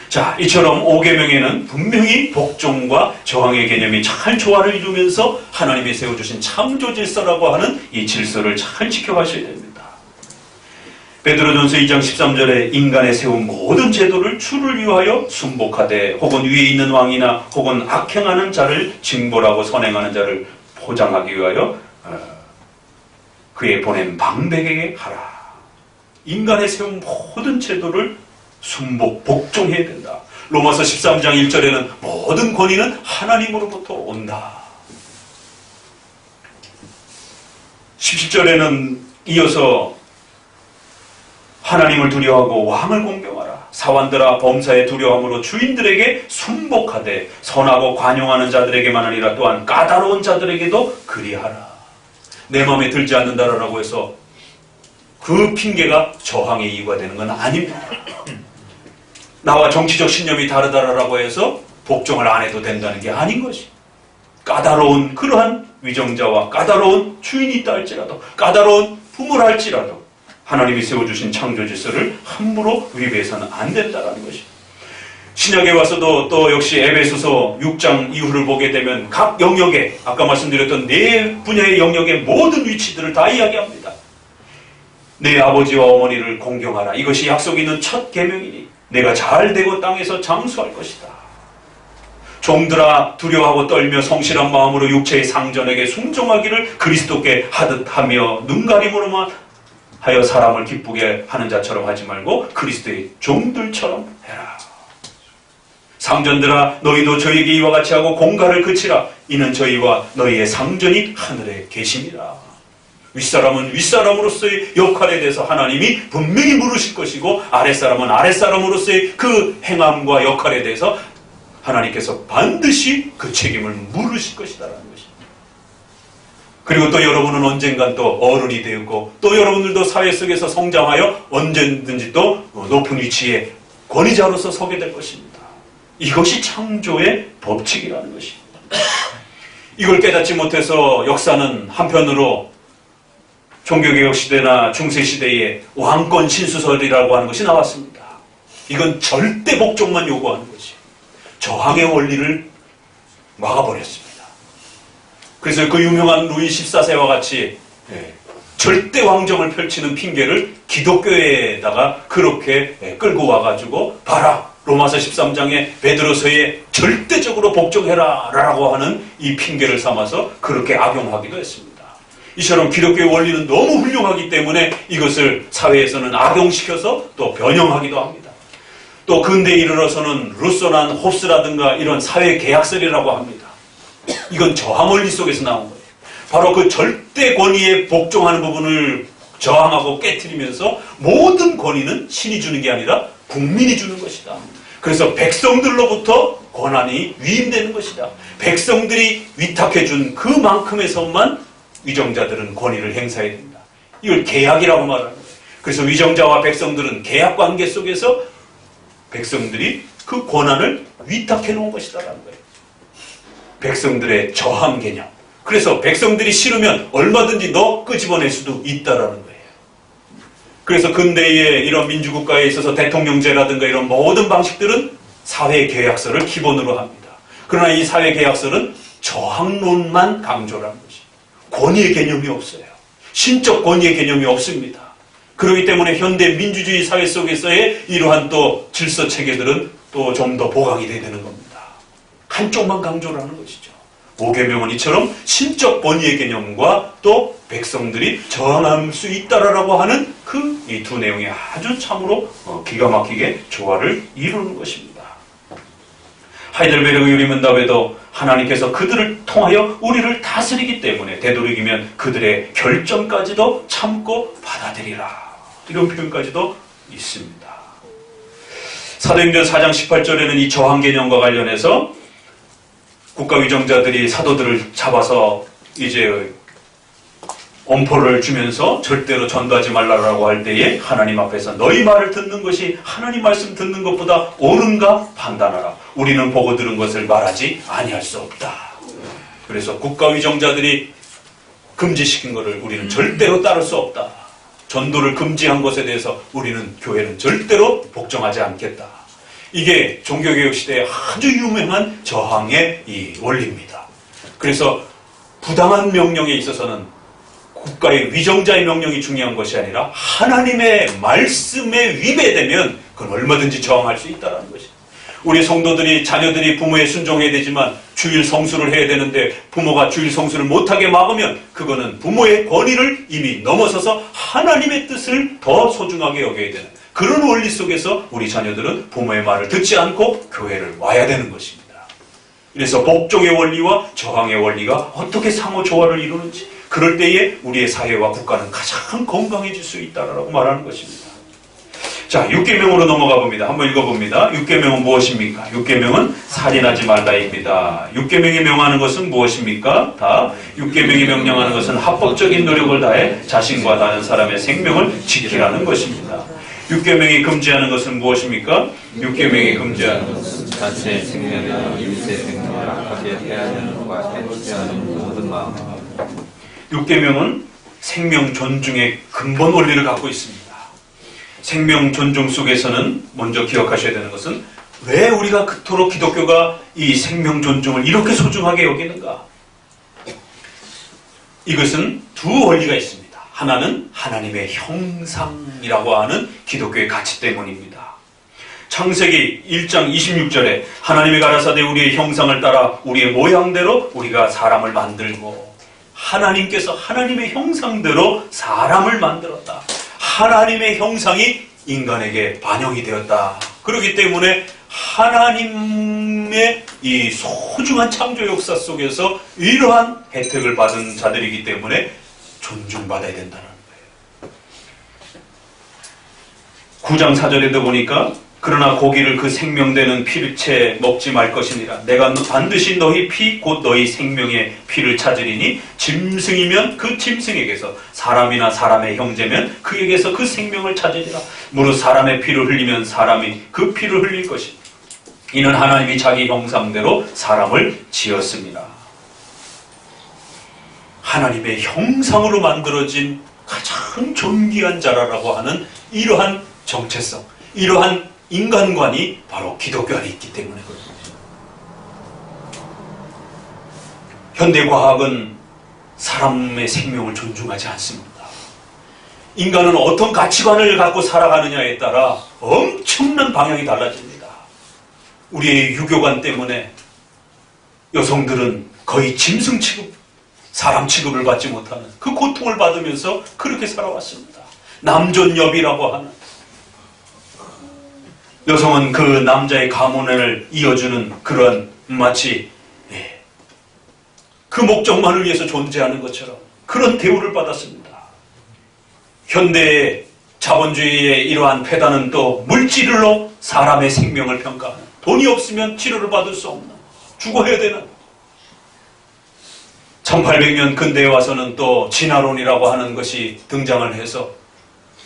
자, 이처럼 5계명에는 분명히 복종과 저항의 개념이 잘 조화를 이루면서 하나님이 세워주신 창조 질서라고 하는 이 질서를 잘 지켜가셔야 됩니다. 베드로전서 2장 13절에 인간의 세운 모든 제도를 주를 위하여 순복하되 혹은 위에 있는 왕이나 혹은 악행하는 자를 징벌하고 선행하는 자를 포장하기 위하여 그의 보낸 방백에게 하라. 인간의 세운 모든 제도를 복종해야 된다. 로마서 13장 1절에는 모든 권위는 하나님으로부터 온다. 17절에는 이어서 하나님을 두려워하고 왕을 공경하라. 사환들아 범사에 두려움으로 주인들에게 순복하되 선하고 관용하는 자들에게만 아니라 또한 까다로운 자들에게도 그리하라. 내 마음에 들지 않는다라고 해서 그 핑계가 저항의 이유가 되는 건 아닙니다. 나와 정치적 신념이 다르다라고 해서 복종을 안 해도 된다는 게 아닌 것이. 까다로운 그러한 위정자와 까다로운 주인이 있다 할지라도, 까다로운 부모라 할지라도 하나님이 세워주신 창조 질서를 함부로 위배해서는 안 된다는 것이. 신약에 와서도 또 역시 에베소서 6장 이후를 보게 되면 각 영역에, 아까 말씀드렸던 네 분야의 영역의 모든 위치들을 다 이야기합니다. 내 아버지와 어머니를 공경하라. 이것이 약속 있는 첫 계명이니 내가 잘 되고 땅에서 장수할 것이다. 종들아 두려워하고 떨며 성실한 마음으로 육체의 상전에게 순종하기를 그리스도께 하듯 하며 눈가림으로만 하여 사람을 기쁘게 하는 자처럼 하지 말고 그리스도의 종들처럼 해라. 상전들아 너희도 저에게 이와 같이 하고 공갈을 그치라. 이는 저희와 너희의 상전이 하늘에 계십니다. 윗사람은 윗사람으로서의 역할에 대해서 하나님이 분명히 물으실 것이고 아랫사람은 아랫사람으로서의 그 행함과 역할에 대해서 하나님께서 반드시 그 책임을 물으실 것이다라는 것입니다. 그리고 또 여러분은 언젠간 또 어른이 되고 또 여러분들도 사회 속에서 성장하여 언제든지 또 높은 위치에 권위자로서 서게 될 것입니다. 이것이 창조의 법칙이라는 것입니다. 이걸 깨닫지 못해서 역사는 한편으로 종교개혁 시대나 중세시대에 왕권 신수설이라고 하는 것이 나왔습니다. 이건 절대 복종만 요구하는 것이 저항의 원리를 막아버렸습니다. 그래서 그 유명한 루이 14세와 같이 절대 왕정을 펼치는 핑계를 기독교에다가 그렇게 끌고 와가지고 봐라, 로마서 13장에 베드로서에 절대적으로 복종해라 라고 하는 이 핑계를 삼아서 그렇게 악용하기도 했습니다. 이처럼 기독교의 원리는 너무 훌륭하기 때문에 이것을 사회에서는 악용시켜서 또 변형하기도 합니다. 또 근대에 이르러서는 루소나 홉스라든가 이런 사회 계약설이라고 합니다. 이건 저항 원리 속에서 나온 거예요. 바로 그 절대 권위에 복종하는 부분을 저항하고 깨트리면서 모든 권위는 신이 주는 게 아니라 국민이 주는 것이다. 그래서 백성들로부터 권한이 위임되는 것이다. 백성들이 위탁해 준 그만큼에서만 위정자들은 권위를 행사해야 된다. 이걸 계약이라고 말하는 거예요. 그래서 위정자와 백성들은 계약 관계 속에서 백성들이 그 권한을 위탁해 놓은 것이다라는 거예요. 백성들의 저항 개념. 그래서 백성들이 싫으면 얼마든지 너 끄집어낼 수도 있다라는 거예요. 그래서 근대의 이런 민주국가에 있어서 대통령제라든가 이런 모든 방식들은 사회계약서를 기본으로 합니다. 그러나 이 사회계약서는 저항론만 강조하는 것이 권위의 개념이 없어요. 신적 권위의 개념이 없습니다. 그렇기 때문에 현대 민주주의 사회 속에서의 이러한 또 질서 체계들은 또 좀 더 보강이 돼야 되는 겁니다. 한쪽만 강조를 하는 것이죠. 5계명은 이처럼 신적 권위의 개념과 또 백성들이 저항할 수 있다라고 하는 그 이 두 내용이 아주 참으로 기가 막히게 조화를 이루는 것입니다. 하이델베르그 유리문답에도 하나님께서 그들을 통하여 우리를 다스리기 때문에 되도록이면 그들의 결정까지도 참고 받아들이라, 이런 표현까지도 있습니다. 사도행전 4장 18절에는 이 저항 개념과 관련해서 국가위정자들이 사도들을 잡아서 이제 엄포를 주면서 절대로 전도하지 말라고 할 때에 하나님 앞에서 너희 말을 듣는 것이 하나님 말씀 듣는 것보다 옳은가 판단하라. 우리는 보고 들은 것을 말하지 아니할 수 없다. 그래서 국가위정자들이 금지시킨 것을 우리는 절대로 따를 수 없다. 전도를 금지한 것에 대해서 우리는 교회는 절대로 복종하지 않겠다. 이게 종교개혁 시대에 아주 유명한 저항의 이 원리입니다. 그래서 부당한 명령에 있어서는 국가의 위정자의 명령이 중요한 것이 아니라 하나님의 말씀에 위배되면 그건 얼마든지 저항할 수 있다는 것입니다. 우리 성도들이 자녀들이 부모에 순종해야 되지만 주일 성수를 해야 되는데 부모가 주일 성수를 못하게 막으면 그거는 부모의 권위를 이미 넘어서서 하나님의 뜻을 더 소중하게 여겨야 되는 그런 원리 속에서 우리 자녀들은 부모의 말을 듣지 않고 교회를 와야 되는 것입니다. 그래서 복종의 원리와 저항의 원리가 어떻게 상호 조화를 이루는지, 그럴 때에 우리의 사회와 국가는 가장 건강해질 수 있다라고 말하는 것입니다. 자, 6계명으로 넘어가 봅니다. 한번 읽어봅니다. 6계명은 무엇입니까? 6계명은 살인하지 말라입니다. 6계명이 명하는 것은 무엇입니까? 다 6계명이 명령하는 것은 합법적인 노력을 다해 자신과 다른 사람의 생명을 지키라는 것입니다. 6계명이 금지하는 것은 무엇입니까? 6계명이 금지하는 것은 자신의 생명이나 이웃의 생명을 악하게 해하는 것과 해치지 않은 모든 마음. 6계명은 생명 존중의 근본 원리를 갖고 있습니다. 생명 존중 속에서는 먼저 기억하셔야 되는 것은 왜 우리가 그토록 기독교가 이 생명 존중을 이렇게 소중하게 여기는가? 이것은 두 원리가 있습니다. 하나는 하나님의 형상이라고 하는 기독교의 가치 때문입니다. 창세기 1장 26절에 하나님이 가라사대 우리의 형상을 따라 우리의 모양대로 우리가 사람을 만들고, 하나님께서 하나님의 형상대로 사람을 만들었다. 하나님의 형상이 인간에게 반영이 되었다. 그렇기 때문에 하나님의 이 소중한 창조 역사 속에서 이러한 혜택을 받은 자들이기 때문에 존중받아야 된다는 거예요. 9장 4절에도 보니까 그러나 고기를 그 생명되는 피채 먹지 말 것이니라. 내가 반드시 너희 피 곧 너희 생명의 피를 찾으리니 짐승이면 그 짐승에게서, 사람이나 사람의 형제면 그에게서 그 생명을 찾으리라. 무릇 사람의 피를 흘리면 사람이 그 피를 흘릴 것이니 이는 하나님이 자기 형상대로 사람을 지었습니다. 하나님의 형상으로 만들어진 가장 존귀한 자라라고 하는 이러한 정체성, 이러한 인간관이 바로 기독교 안에 있기 때문에 그렇습니다. 현대과학은 사람의 생명을 존중하지 않습니다. 인간은 어떤 가치관을 갖고 살아가느냐에 따라 엄청난 방향이 달라집니다. 우리의 유교관 때문에 여성들은 거의 짐승 취급, 사람 취급을 받지 못하는 그 고통을 받으면서 그렇게 살아왔습니다. 남존여비라고 하는, 여성은 그 남자의 가문을 이어주는 그런 마치 그 목적만을 위해서 존재하는 것처럼 그런 대우를 받았습니다. 현대의 자본주의의 이러한 폐단은 또 물질로 사람의 생명을 평가하는, 돈이 없으면 치료를 받을 수 없는, 죽어야 되는, 1800년 근대에 와서는 또 진화론이라고 하는 것이 등장을 해서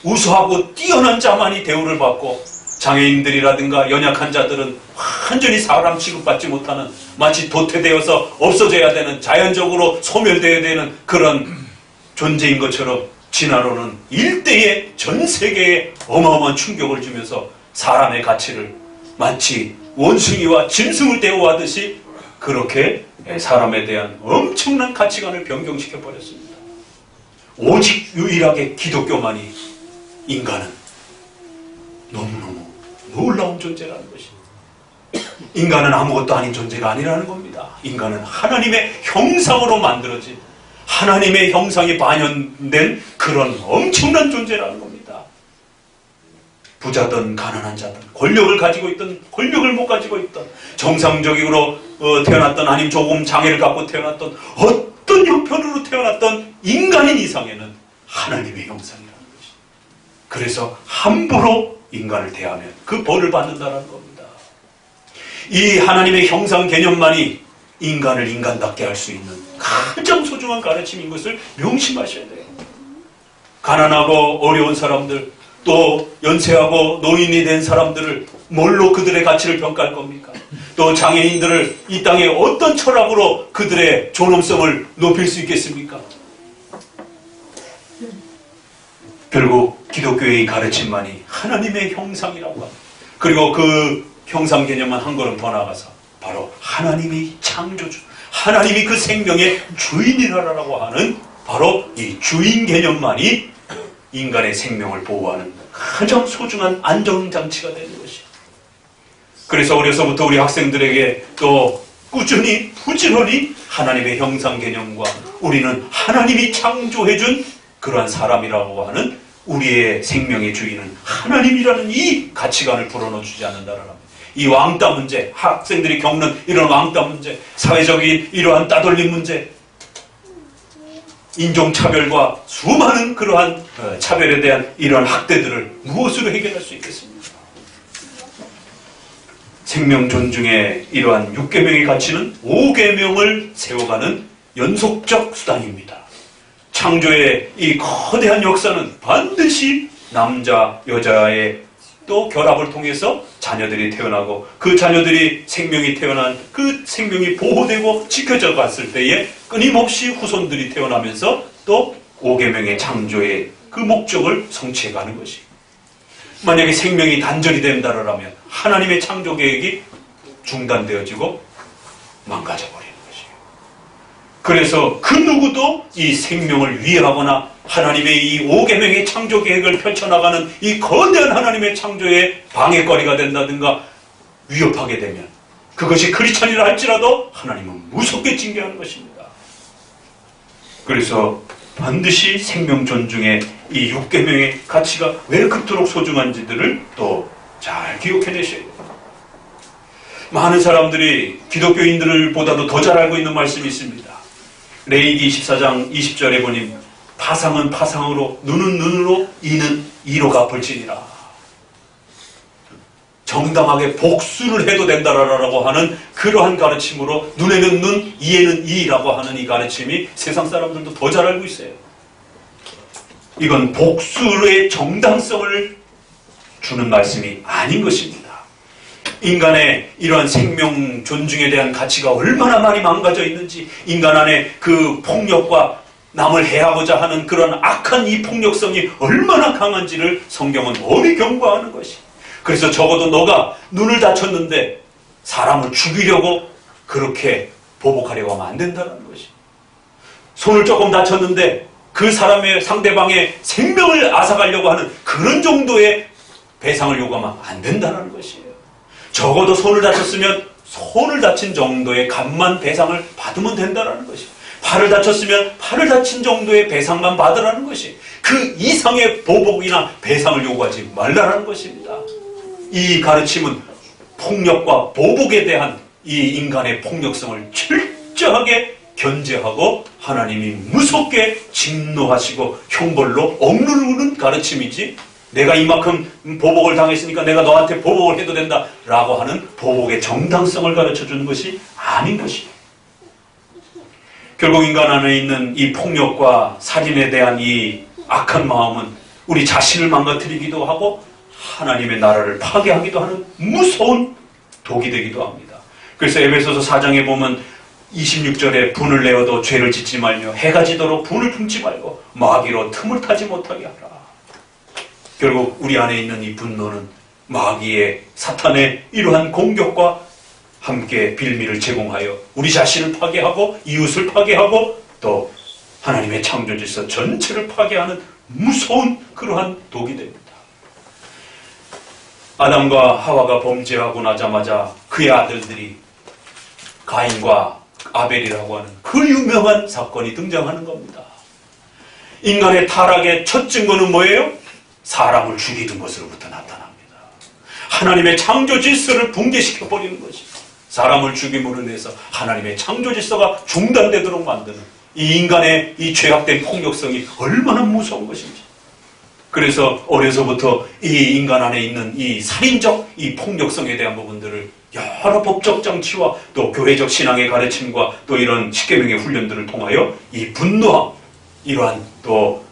우수하고 뛰어난 자만이 대우를 받고 장애인들이라든가 연약한 자들은 완전히 사람 취급받지 못하는, 마치 도태되어서 없어져야 되는, 자연적으로 소멸되어야 되는 그런 존재인 것처럼 진화론은 일대에 전 세계에 어마어마한 충격을 주면서 사람의 가치를 마치 원숭이와 짐승을 대우하듯이 그렇게 사람에 대한 엄청난 가치관을 변경시켜 버렸습니다. 오직 유일하게 기독교만이 인간은 너무너무 놀라운 존재라는 것입니다. 인간은 아무것도 아닌 존재가 아니라는 겁니다. 인간은 하나님의 형상으로 만들어진, 하나님의 형상이 반영된 그런 엄청난 존재라는 겁니다. 부자든 가난한 자든, 권력을 가지고 있든 권력을 못 가지고 있든, 정상적으로 태어났던 아니면 조금 장애를 갖고 태어났던, 어떤 형편으로 태어났던 인간인 이상에는 하나님의 형상이라는 것입니다. 그래서 함부로 인간을 대하면 그 벌을 받는다는 겁니다. 이 하나님의 형상 개념만이 인간을 인간답게 할 수 있는 가장 소중한 가르침인 것을 명심하셔야 돼요. 가난하고 어려운 사람들, 또 연세하고 노인이 된 사람들을 뭘로 그들의 가치를 평가할 겁니까? 또 장애인들을 이 땅에 어떤 철학으로 그들의 존엄성을 높일 수 있겠습니까? 결국 기독교의 가르침만이 하나님의 형상이라고 합니다. 그리고 그 형상 개념만 한 걸음 더 나아가서 바로 하나님이 창조주, 하나님이 그 생명의 주인이라고 하는 바로 이 주인 개념만이 인간의 생명을 보호하는 가장 소중한 안정장치가 되는 것이에요. 그래서 어려서부터 우리 학생들에게 또 꾸준히 부지런히 하나님의 형상 개념과 우리는 하나님이 창조해준 그러한 사람이라고 하는 우리의 생명의 주인은 하나님이라는 이 가치관을 불어넣어주지 않는다는 겁니다. 이 왕따 문제, 학생들이 겪는 이런 왕따 문제, 사회적인 이러한 따돌림 문제, 인종차별과 수많은 그러한 차별에 대한 이러한 학대들을 무엇으로 해결할 수 있겠습니까? 생명 존중의 이러한 6계명의 가치는 5계명을 세워가는 연속적 수단입니다. 창조의 이 거대한 역사는 반드시 남자, 여자의 또 결합을 통해서 자녀들이 태어나고 그 자녀들이 생명이 태어난 그 생명이 보호되고 지켜져 갔을 때에 끊임없이 후손들이 태어나면서 또 5계명의 창조의 그 목적을 성취해가는 것이. 만약에 생명이 단절이 된다라면 하나님의 창조 계획이 중단되어지고 망가져버리는 것이에요. 그래서 그 누구도 이 생명을 위해하거나 하나님의 이 5계명의 창조 계획을 펼쳐나가는 이 거대한 하나님의 창조의 방해거리가 된다든가 위협하게 되면 그것이 크리스찬이라 할지라도 하나님은 무섭게 징계하는 것입니다. 그래서 반드시 생명 존중의 이 6계명의 가치가 왜 그토록 소중한지들을 또 잘 기억해내셔야 돼요. 많은 사람들이 기독교인들을 보다도 더 잘 알고 있는 말씀이 있습니다. 레위기 14장 20절에 보니 파상은 파상으로, 눈은 눈으로, 이는 이로 갚을지니라. 정당하게 복수를 해도 된다라고 하는 그러한 가르침으로 눈에는 눈, 이에는 이라고 하는 이 가르침이 세상 사람들도 더 잘 알고 있어요. 이건 복수의 정당성을 주는 말씀이 아닌 것입니다. 인간의 이러한 생명 존중에 대한 가치가 얼마나 많이 망가져 있는지, 인간 안에 그 폭력과 남을 해하고자 하는 그런 악한 이 폭력성이 얼마나 강한지를 성경은 엄히 경고하는 것이. 그래서 적어도 너가 눈을 다쳤는데 사람을 죽이려고 그렇게 보복하려고 하면 안 된다는 것이. 손을 조금 다쳤는데 그 사람의 상대방의 생명을 앗아가려고 하는 그런 정도의 배상을 요구하면 안 된다는 것이에요. 적어도 손을 다쳤으면 손을 다친 정도의 값만 배상을 받으면 된다는 것이에요. 팔을 다쳤으면 팔을 다친 정도의 배상만 받으라는 것이, 그 이상의 보복이나 배상을 요구하지 말라는 것입니다. 이 가르침은 폭력과 보복에 대한 이 인간의 폭력성을 철저하게 견제하고 하나님이 무섭게 진노하시고 형벌로 억누르는 가르침이지, 내가 이만큼 보복을 당했으니까 내가 너한테 보복을 해도 된다 라고 하는 보복의 정당성을 가르쳐주는 것이 아닌 것이에요. 결국 인간 안에 있는 이 폭력과 살인에 대한 이 악한 마음은 우리 자신을 망가뜨리기도 하고 하나님의 나라를 파괴하기도 하는 무서운 독이 되기도 합니다. 그래서 에베소서 4장에 보면 26절에 분을 내어도 죄를 짓지 말며 해가 지도록 분을 품지 말고 마귀로 틈을 타지 못하게 하라. 결국 우리 안에 있는 이 분노는 마귀의 사탄의 이러한 공격과 함께 빌미를 제공하여 우리 자신을 파괴하고 이웃을 파괴하고 또 하나님의 창조 질서 전체를 파괴하는 무서운 그러한 독이 됩니다. 아담과 하와가 범죄하고 나자마자 그의 아들들이 가인과 아벨이라고 하는 그 유명한 사건이 등장하는 겁니다. 인간의 타락의 첫 증거는 뭐예요? 사람을 죽이는 것으로부터 나타납니다. 하나님의 창조 질서를 붕괴시켜버리는 것입니다. 사람을 죽임으로 인해서 하나님의 창조 질서가 중단되도록 만드는 이 인간의 이 죄악된 폭력성이 얼마나 무서운 것인지. 그래서 어려서부터 이 인간 안에 있는 이 살인적 이 폭력성에 대한 부분들을 여러 법적 장치와 또 교회적 신앙의 가르침과 또 이런 십계명의 훈련들을 통하여 이 분노와 이러한 또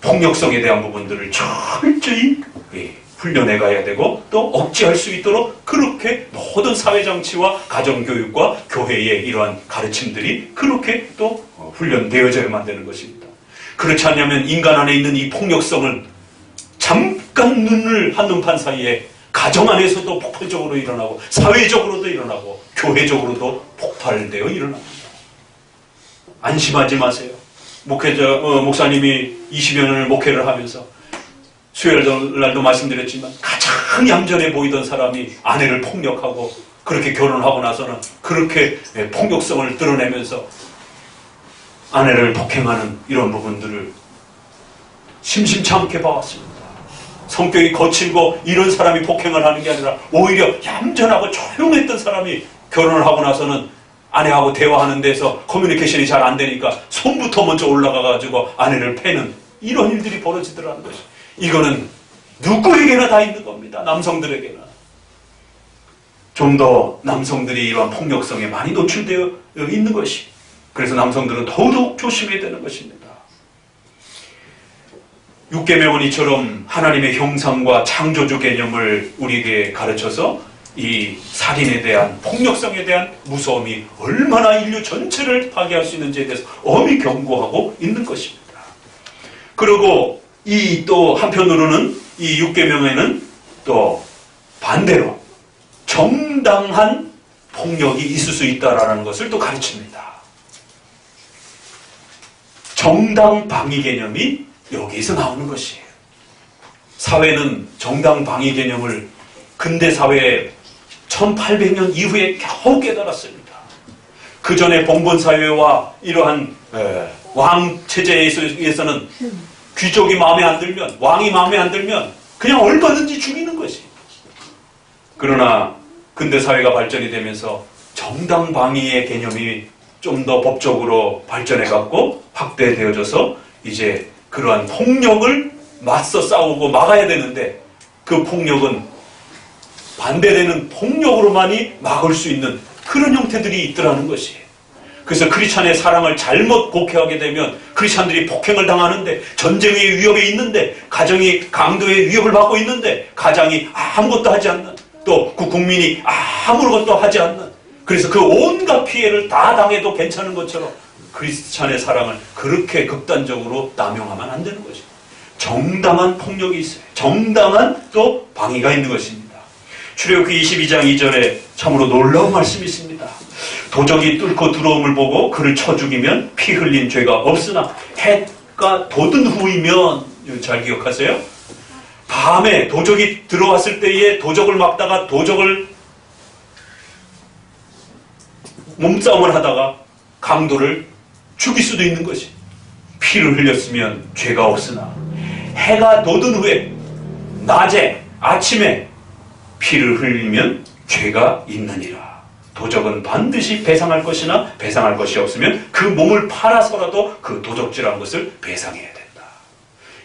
폭력성에 대한 부분들을 철저히 훈련해 가야 되고 또 억제할 수 있도록 그렇게 모든 사회장치와 가정교육과 교회의 이러한 가르침들이 그렇게 또 훈련되어져야만 되는 것입니다. 그렇지 않냐면 인간 안에 있는 이 폭력성을 잠깐 눈을 한눈판 사이에 가정 안에서도 폭발적으로 일어나고 사회적으로도 일어나고 교회적으로도 폭발되어 일어납니다. 안심하지 마세요. 목사님이 20여 년을 목회를 하면서 수요일 날도 말씀드렸지만 가장 얌전해 보이던 사람이 아내를 폭력하고 그렇게 결혼하고 나서는 그렇게 폭력성을 드러내면서 아내를 폭행하는 이런 부분들을 심심치 않게 봐왔습니다. 성격이 거칠고 이런 사람이 폭행을 하는 게 아니라 오히려 얌전하고 조용했던 사람이 결혼을 하고 나서는 아내하고 대화하는 데서 커뮤니케이션이 잘 안 되니까 손부터 먼저 올라가가지고 아내를 패는 이런 일들이 벌어지더라는 것이. 이거는 누구에게나 다 있는 겁니다. 남성들에게나. 좀 더 남성들이 이러한 폭력성에 많이 노출되어 있는 것이. 그래서 남성들은 더더욱 조심해야 되는 것입니다. 육계명은 이처럼 하나님의 형상과 창조주 개념을 우리에게 가르쳐서 이 살인에 대한 폭력성에 대한 무서움이 얼마나 인류 전체를 파괴할 수 있는지에 대해서 엄히 경고하고 있는 것입니다. 그리고 이 또 한편으로는 이 육계명에는 또 반대로 정당한 폭력이 있을 수 있다라는 것을 또 가르칩니다. 정당 방위 개념이 여기서 나오는 것이에요. 사회는 정당 방위 개념을 근대 사회에 1800년 이후에 겨우 깨달았습니다. 그 전에 봉건 사회와 이러한 왕 체제에서는 귀족이 마음에 안 들면, 왕이 마음에 안 들면 그냥 얼마든지 죽이는 것이. 그러나 근대 사회가 발전이 되면서 정당 방위의 개념이 좀 더 법적으로 발전해갖고 확대되어져서 이제 그러한 폭력을 맞서 싸우고 막아야 되는데 그 폭력은 반대되는 폭력으로만이 막을 수 있는 그런 형태들이 있더라는 것이에요. 그래서 크리스찬의 사랑을 잘못 곡해하게 되면 크리스찬들이 폭행을 당하는데 전쟁의 위협이 있는데 가정이 강도의 위협을 받고 있는데 가장이 아무것도 하지 않는 또 그 국민이 아무것도 하지 않는 그래서 그 온갖 피해를 다 당해도 괜찮은 것처럼 크리스찬의 사랑을 그렇게 극단적으로 남용하면 안 되는 것입니다. 정당한 폭력이 있어요. 정당한 또 방위가 있는 것입니다. 출애굽기 22장 2절에 참으로 놀라운 말씀이 있습니다. 도적이 뚫고 들어옴을 보고 그를 쳐 죽이면 피 흘린 죄가 없으나 해 해가 돋은 후이면, 잘 기억하세요? 밤에 도적이 들어왔을 때에 도적을 막다가 도적을 몸싸움을 하다가 강도를 죽일 수도 있는 것이. 피를 흘렸으면 죄가 없으나 해가 돋은 후에 낮에 아침에 피를 흘리면 죄가 있느니라. 도적은 반드시 배상할 것이나 배상할 것이 없으면 그 몸을 팔아서라도 그 도적질한 것을 배상해야 된다.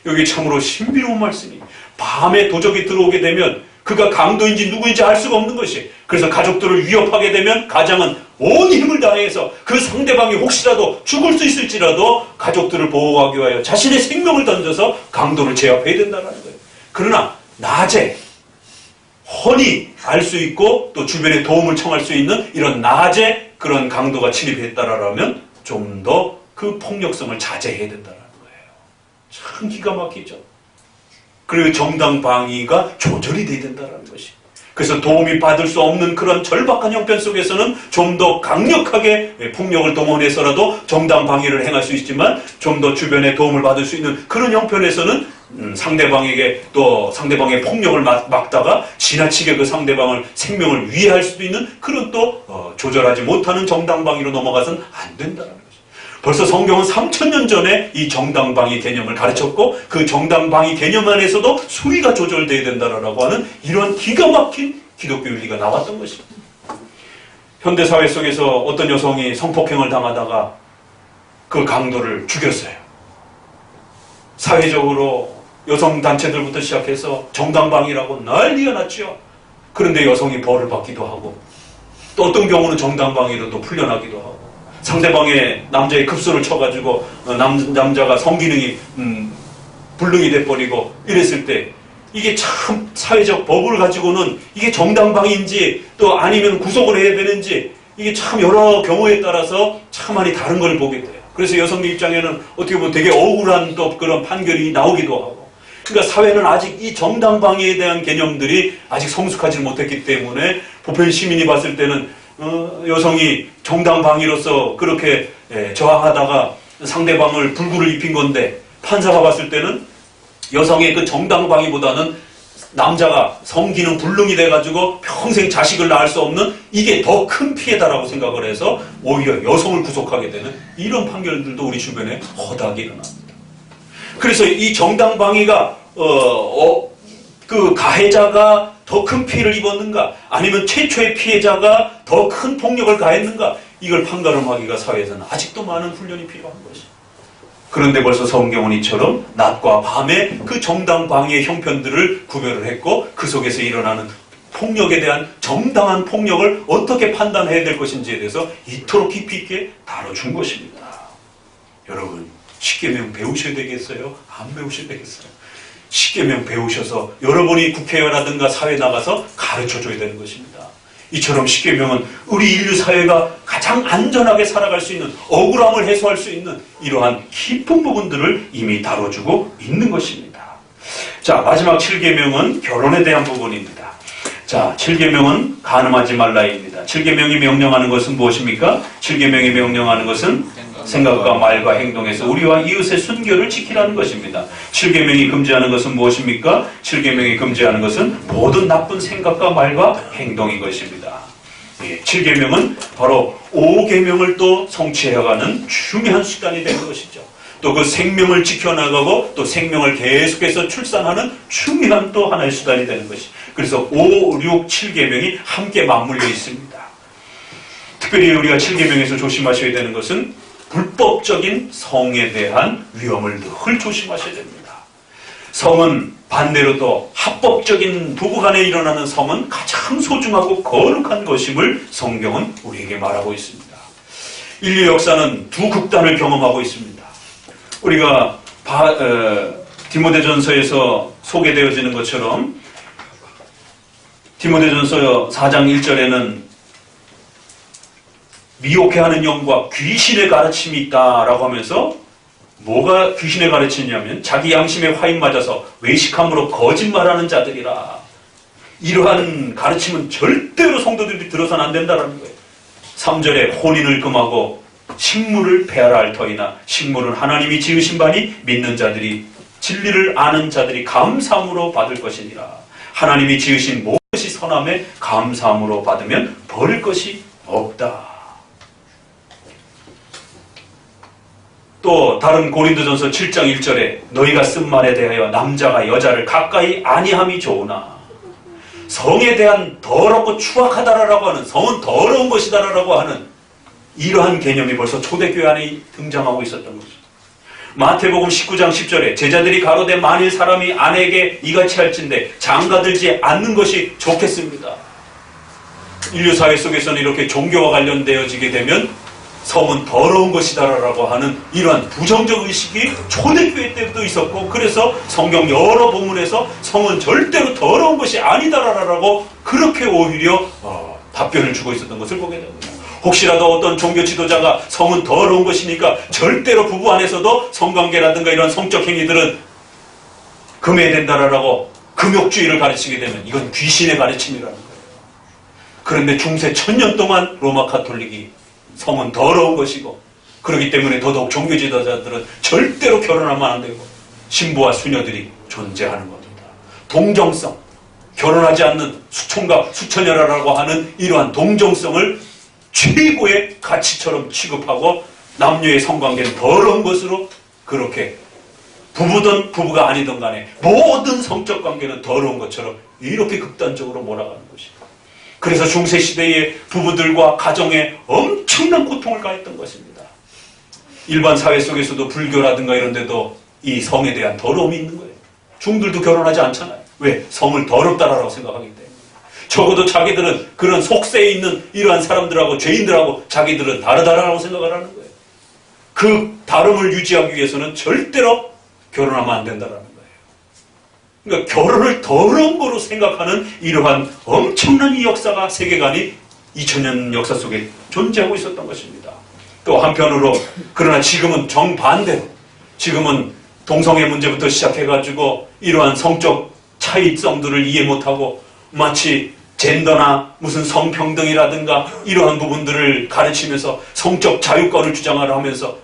여기 참으로 신비로운 말씀이, 밤에 도적이 들어오게 되면 그가 강도인지 누구인지 알 수가 없는 것이. 그래서 가족들을 위협하게 되면 가장은 온 힘을 다해서 그 상대방이 혹시라도 죽을 수 있을지라도 가족들을 보호하기 위하여 자신의 생명을 던져서 강도를 제압해야 된다는 거예요. 그러나 낮에 훤히 알 수 있고 또 주변에 도움을 청할 수 있는 이런 낮에 그런 강도가 침입했다라면 좀 더 그 폭력성을 자제해야 된다는 거예요. 참 기가 막히죠. 그리고 정당 방위가 조절이 돼야 된다는 것이. 그래서 도움이 받을 수 없는 그런 절박한 형편 속에서는 좀 더 강력하게 폭력을 동원해서라도 정당 방위를 행할 수 있지만 좀 더 주변에 도움을 받을 수 있는 그런 형편에서는 상대방에게 또 상대방의 폭력을 막다가 지나치게 그 상대방을 생명을 위해할 수도 있는 그런 또 조절하지 못하는 정당 방위로 넘어가서는 안 된다는 거죠. 벌써 성경은 3000년 전에 이 정당방위 개념을 가르쳤고 그 정당방위 개념 안에서도 수위가 조절돼야 된다라고 하는 이런 기가 막힌 기독교 윤리가 나왔던 것입니다. 현대사회 속에서 어떤 여성이 성폭행을 당하다가 그 강도를 죽였어요. 사회적으로 여성단체들부터 시작해서 정당방위라고 난리가 났죠. 그런데 여성이 벌을 받기도 하고 또 어떤 경우는 정당방위로 또 풀려나기도 하고 상대방의 남자의 급소를 쳐가지고 남자가 성기능이 불능이 돼버리고 이랬을 때 이게 참 사회적 법을 가지고는 이게 정당방위인지 또 아니면 구속을 해야 되는지 이게 참 여러 경우에 따라서 참 많이 다른 걸 보게 돼요. 그래서 여성의 입장에는 어떻게 보면 되게 억울한 또 그런 판결이 나오기도 하고, 그러니까 사회는 아직 이 정당방위에 대한 개념들이 아직 성숙하지 못했기 때문에 보편 시민이 봤을 때는 여성이 정당방위로서 그렇게 저항하다가 상대방을 불구를 입힌 건데 판사가 봤을 때는 여성의 그 정당방위보다는 남자가 성기능 불능이 돼가지고 평생 자식을 낳을 수 없는 이게 더 큰 피해다라고 생각을 해서 오히려 여성을 구속하게 되는 이런 판결들도 우리 주변에 허다하게 일어납니다. 그래서 이 정당방위가 그 가해자가 더 큰 피해를 입었는가 아니면 최초의 피해자가 더 큰 폭력을 가했는가 이걸 판가름하기가 사회에서는 아직도 많은 훈련이 필요한 것이. 그런데 벌써 성경은 이처럼 낮과 밤에 그 정당방위의 형편들을 구별을 했고 그 속에서 일어나는 폭력에 대한 정당한 폭력을 어떻게 판단해야 될 것인지에 대해서 이토록 깊이 있게 다뤄준 것입니다. 여러분 십계명 배우셔야 되겠어요? 안 배우셔야 되겠어요? 십계명 배우셔서 여러분이 국회의원이라든가 사회 나가서 가르쳐줘야 되는 것입니다. 이처럼 십계명은 우리 인류 사회가 가장 안전하게 살아갈 수 있는 억울함을 해소할 수 있는 이러한 깊은 부분들을 이미 다뤄주고 있는 것입니다. 자, 마지막 7계명은 결혼에 대한 부분입니다. 자, 7계명은 간음하지 말라입니다. 7계명이 명령하는 것은 무엇입니까? 7계명이 명령하는 것은 생각과 말과 행동에서 우리와 이웃의 순결을 지키라는 것입니다. 7계명이 금지하는 것은 무엇입니까? 7계명이 금지하는 것은 모든 나쁜 생각과 말과 행동인 것입니다. 7계명은 바로 5계명을 또 성취해가는 중요한 수단이 되는 것이죠. 또 그 생명을 지켜나가고 또 생명을 계속해서 출산하는 중요한 또 하나의 수단이 되는 것이. 그래서 5, 6, 7계명이 함께 맞물려 있습니다. 특별히 우리가 7계명에서 조심하셔야 되는 것은 불법적인 성에 대한 위험을 늘 조심하셔야 됩니다. 성은 반대로 또 합법적인 부부간에 일어나는 성은 가장 소중하고 거룩한 것임을 성경은 우리에게 말하고 있습니다. 인류 역사는 두 극단을 경험하고 있습니다. 우리가 디모데전서에서 소개되어지는 것처럼 디모데전서 4장 1절에는 미혹해하는 영과 귀신의 가르침이 있다라고 하면서 뭐가 귀신의 가르침이냐면 자기 양심에 화인 맞아서 외식함으로 거짓말하는 자들이라. 이러한 가르침은 절대로 성도들이 들어서는 안 된다는 거예요. 3절에 혼인을 금하고 식물을 베어라 할 터이나 식물은 하나님이 지으신 바니 믿는 자들이 진리를 아는 자들이 감사함으로 받을 것이니라. 하나님이 지으신 무엇이 선함에 감사함으로 받으면 버릴 것이 없다. 또 다른 고린도전서 7장 1절에 너희가 쓴 말에 대하여 남자가 여자를 가까이 아니함이 좋으나 성에 대한 더럽고 추악하다라고 하는, 성은 더러운 것이다라고 하는 이러한 개념이 벌써 초대교회 안에 등장하고 있었던 것입니다. 마태복음 19장 10절에 제자들이 가로되 만일 사람이 아내에게 이같이 할진대 장가들지 않는 것이 좋겠습니다. 인류사회 속에서는 이렇게 종교와 관련되어지게 되면 성은 더러운 것이다라고 하는 이러한 부정적 의식이 초대교회 때도 있었고, 그래서 성경 여러 본문에서 성은 절대로 더러운 것이 아니다라고 그렇게 오히려 답변을 주고 있었던 것을 보게 됩니다. 혹시라도 어떤 종교 지도자가 성은 더러운 것이니까 절대로 부부 안에서도 성관계라든가 이런 성적 행위들은 금해야 된다라고 금욕주의를 가르치게 되면 이건 귀신의 가르침이라는 거예요. 그런데 중세 1000년 동안 로마 가톨릭이 성은 더러운 것이고, 그렇기 때문에 더더욱 종교 지도자들은 절대로 결혼하면 안 되고 신부와 수녀들이 존재하는 겁니다. 동정성, 결혼하지 않는 수총각 수처녀라고 하는 이러한 동정성을 최고의 가치처럼 취급하고 남녀의 성관계는 더러운 것으로, 그렇게 부부든 부부가 아니든 간에 모든 성적 관계는 더러운 것처럼 이렇게 극단적으로 몰아가는 것입니다. 그래서 중세시대의 부부들과 가정에 엄청난 고통을 가했던 것입니다. 일반 사회 속에서도 불교라든가 이런 데도 이 성에 대한 더러움이 있는 거예요. 중들도 결혼하지 않잖아요. 왜? 성을 더럽다라고 생각하기 때문에. 적어도 자기들은 그런 속세에 있는 이러한 사람들하고 죄인들하고 자기들은 다르다라고 생각을 하는 거예요. 그 다름을 유지하기 위해서는 절대로 결혼하면 안 된다라는 거예요. 그러니까 결혼을 더러운 거로 생각하는 이러한 엄청난 이 역사가, 세계관이 2000년 역사 속에 존재하고 있었던 것입니다. 또 한편으로 그러나 지금은 정반대로, 지금은 동성애 문제부터 시작해가지고 이러한 성적 차이성들을 이해 못하고 마치 젠더나 무슨 성평등이라든가 이러한 부분들을 가르치면서 성적 자유권을 주장하려 하면서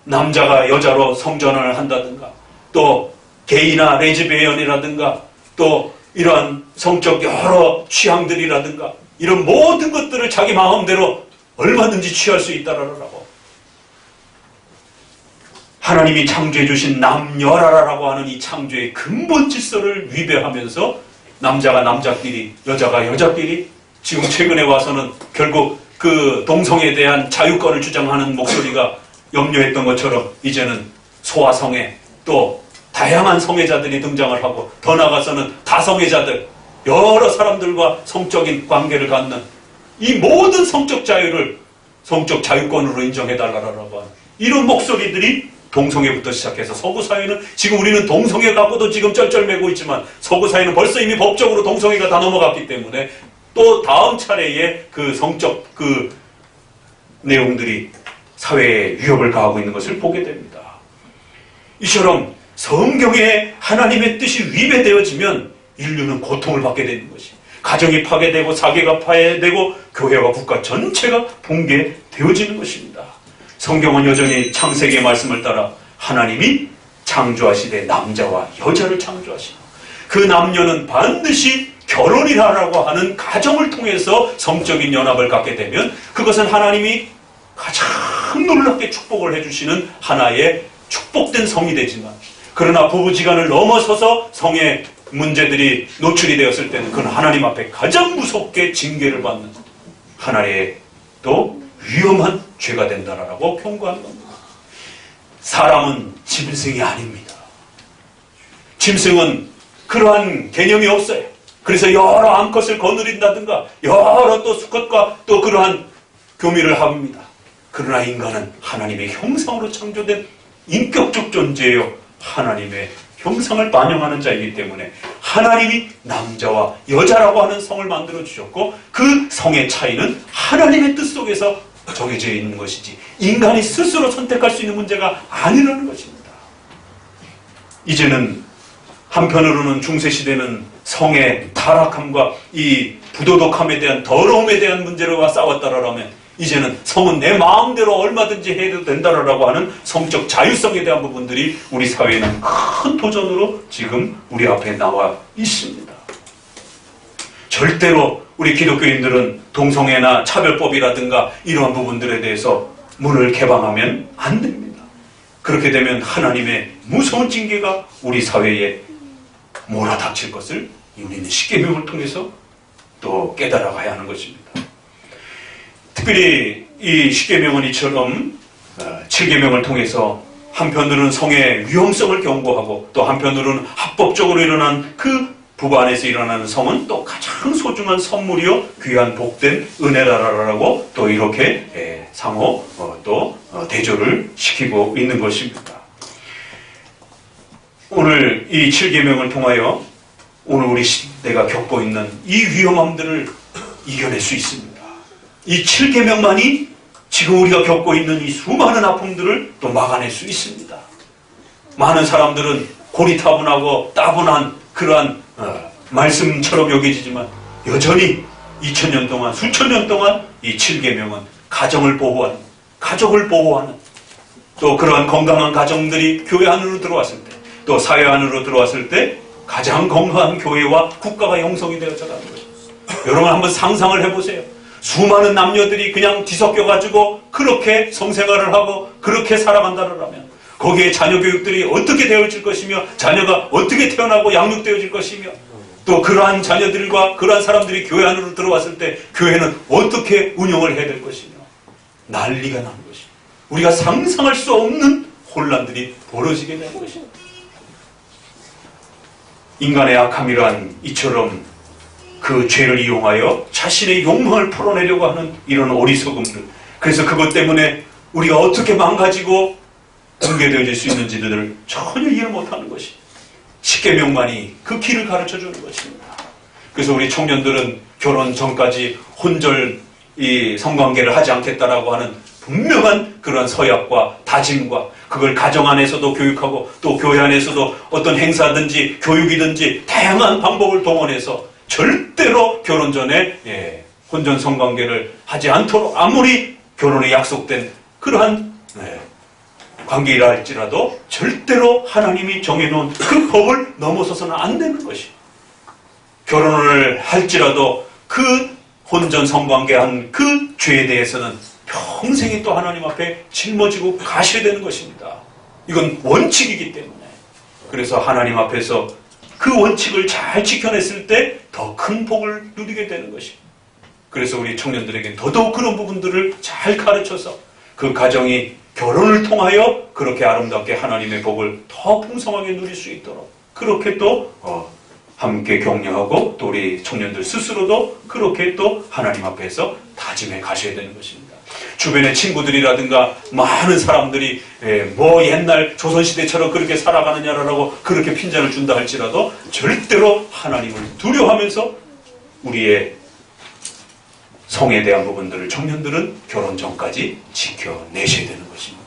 남자가 여자로 성전환을 한다든가, 또 게이나 레즈비언이라든가 또 이러한 성적 여러 취향들이라든가 이런 모든 것들을 자기 마음대로 얼마든지 취할 수 있다라고, 하나님이 창조해 주신 남녀라라고 하는 이 창조의 근본 질서를 위배하면서 남자가 남자끼리, 여자가 여자끼리, 지금 최근에 와서는 결국 그 동성애에 대한 자유권을 주장하는 목소리가 염려했던 것처럼 이제는 소아성애, 또 다양한 성애자들이 등장을 하고, 더 나아가서는 다성애자들, 여러 사람들과 성적인 관계를 갖는 이 모든 성적 자유를 성적 자유권으로 인정해달라고 하는 이런 목소리들이 동성애부터 시작해서 서구 사회는, 지금 우리는 동성애 갖고도 지금 쩔쩔매고 있지만 서구 사회는 벌써 이미 법적으로 동성애가 다 넘어갔기 때문에 또 다음 차례에 그 성적 그 내용들이 사회에 위협을 가하고 있는 것을 보게 됩니다. 이처럼 성경에 하나님의 뜻이 위배되어지면 인류는 고통을 받게 되는 것이, 가정이 파괴되고 사계가 파괴되고 교회와 국가 전체가 붕괴되어지는 것입니다. 성경은 여전히 창세기의 말씀을 따라 하나님이 창조하시되 남자와 여자를 창조하시고, 그 남녀는 반드시 결혼이라고 하는 가정을 통해서 성적인 연합을 갖게 되면 그것은 하나님이 가장 놀랍게 축복을 해주시는 하나의 축복된 성이 되지만, 그러나 부부지간을 넘어서서 성의 문제들이 노출이 되었을 때는 그건 하나님 앞에 가장 무섭게 징계를 받는 하나의 또 위험한 죄가 된다라고 경고하는 겁니다. 사람은 짐승이 아닙니다. 짐승은 그러한 개념이 없어요. 그래서 여러 암컷을 거느린다든가 여러 또 수컷과 또 그러한 교미를 합니다. 그러나 인간은 하나님의 형상으로 창조된 인격적 존재예요. 하나님의 형상을 반영하는 자이기 때문에 하나님이 남자와 여자라고 하는 성을 만들어 주셨고, 그 성의 차이는 하나님의 뜻 속에서 정해져 있는 것이지 인간이 스스로 선택할 수 있는 문제가 아니라는 것입니다. 이제는 한편으로는 중세시대는 성의 타락함과 이 부도덕함에 대한 더러움에 대한 문제로와 싸웠다라면, 이제는 성은 내 마음대로 얼마든지 해도 된다라고 하는 성적 자유성에 대한 부분들이 우리 사회에는 큰 도전으로 지금 우리 앞에 나와 있습니다. 절대로 우리 기독교인들은 동성애나 차별법이라든가 이러한 부분들에 대해서 문을 개방하면 안 됩니다. 그렇게 되면 하나님의 무서운 징계가 우리 사회에 몰아닥칠 것을 우리는 십계명을 통해서 또 깨달아가야 하는 것입니다. 특별히 이 십계명은 이처럼 7계명을 통해서 한편으로는 성의 위험성을 경고하고 또 한편으로는 합법적으로 일어난 그 부부 안에서 일어나는 성은 또 가장 소중한 선물이요 귀한 복된 은혜라라고 또 이렇게 상호 또 대조를 시키고 있는 것입니다. 오늘 이 7계명을 통하여 오늘 우리 시대가 겪고 있는 이 위험함들을 이겨낼 수 있습니다. 이 7계명만이 지금 우리가 겪고 있는 이 수많은 아픔들을 또 막아낼 수 있습니다. 많은 사람들은 고리타분하고 따분한 그러한 말씀처럼 여겨지지만 여전히 2000년 동안 수천 년 동안 이 7계명은 가정을 보호하는 또 그러한 건강한 가정들이 교회 안으로 들어왔을 때 또 사회 안으로 들어왔을 때 가장 건강한 교회와 국가가 형성이 되어져 가는 것입니다. 여러분 한번 상상을 해보세요. 수많은 남녀들이 그냥 뒤섞여가지고 그렇게 성생활을 하고 그렇게 살아간다면 거기에 자녀 교육들이 어떻게 되어질 것이며 자녀가 어떻게 태어나고 양육되어질 것이며 또 그러한 자녀들과 그러한 사람들이 교회 안으로 들어왔을 때 교회는 어떻게 운영을 해야 될 것이며 난리가 나는 것입니다. 우리가 상상할 수 없는 혼란들이 벌어지게 되는 것입니다. 인간의 악함이란 이처럼 그 죄를 이용하여 자신의 욕망을 풀어내려고 하는 이런 어리석음들, 그래서 그것 때문에 우리가 어떻게 망가지고 붕괴되어질 수 있는지를 전혀 이해를 못하는 것이 십계명만이 그 길을 가르쳐주는 것입니다. 그래서 우리 청년들은 결혼 전까지 혼절 이 성관계를 하지 않겠다라고 하는 분명한 그런 서약과 다짐과 그걸 가정 안에서도 교육하고 또 교회 안에서도 어떤 행사든지 교육이든지 다양한 방법을 동원해서 절대로 결혼 전에 혼전 성관계를 하지 않도록 아무리 결혼에 약속된 그러한 관계이라 할지라도 절대로 하나님이 정해놓은 그 법을 넘어서서는 안 되는 것이 결혼을 할지라도 그 혼전 성관계한 그 죄에 대해서는 평생이 또 하나님 앞에 짊어지고 가셔야 되는 것입니다. 이건 원칙이기 때문에 그래서 하나님 앞에서 그 원칙을 잘 지켜냈을 때 더 큰 복을 누리게 되는 것입니다. 그래서 우리 청년들에게 더더욱 그런 부분들을 잘 가르쳐서 그 가정이 결혼을 통하여 그렇게 아름답게 하나님의 복을 더 풍성하게 누릴 수 있도록 그렇게 또 함께 격려하고 또 우리 청년들 스스로도 그렇게 또 하나님 앞에서 다짐해 가셔야 되는 것입니다. 주변의 친구들이라든가 많은 사람들이 뭐 옛날 조선시대처럼 그렇게 살아가느냐라고 그렇게 핀잔을 준다 할지라도 절대로 하나님을 두려워하면서 우리의 성에 대한 부분들을 청년들은 결혼 전까지 지켜내셔야 되는 것입니다.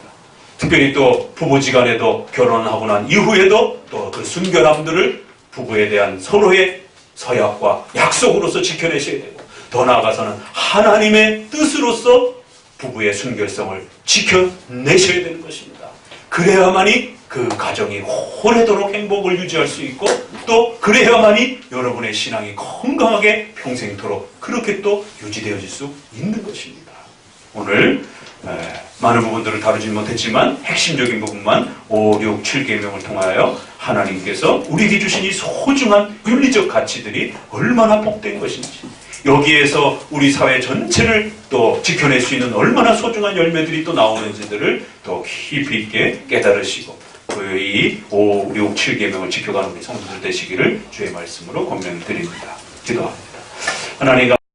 특별히 또 부부지간에도 결혼하고 난 이후에도 또 그 순결함들을 부부에 대한 서로의 서약과 약속으로서 지켜내셔야 되고 더 나아가서는 하나님의 뜻으로서 부부의 순결성을 지켜내셔야 되는 것입니다. 그래야만이 그 가정이 오래도록 행복을 유지할 수 있고 또 그래야만이 여러분의 신앙이 건강하게 평생토록 그렇게 또 유지되어질 수 있는 것입니다. 오늘 많은 부분들을 다루지 못했지만 핵심적인 부분만 5, 6, 7계명을 통하여 하나님께서 우리에게 주신 이 소중한 윤리적 가치들이 얼마나 복된 것인지 여기에서 우리 사회 전체를 또 지켜낼 수 있는 얼마나 소중한 열매들이 또 나오는지들을 더 깊이 있게 깨달으시고 이 5, 6, 7계명을 지켜가는 우리 성도들 되시기를 주의 말씀으로 권면드립니다. 기도합니다. 하나님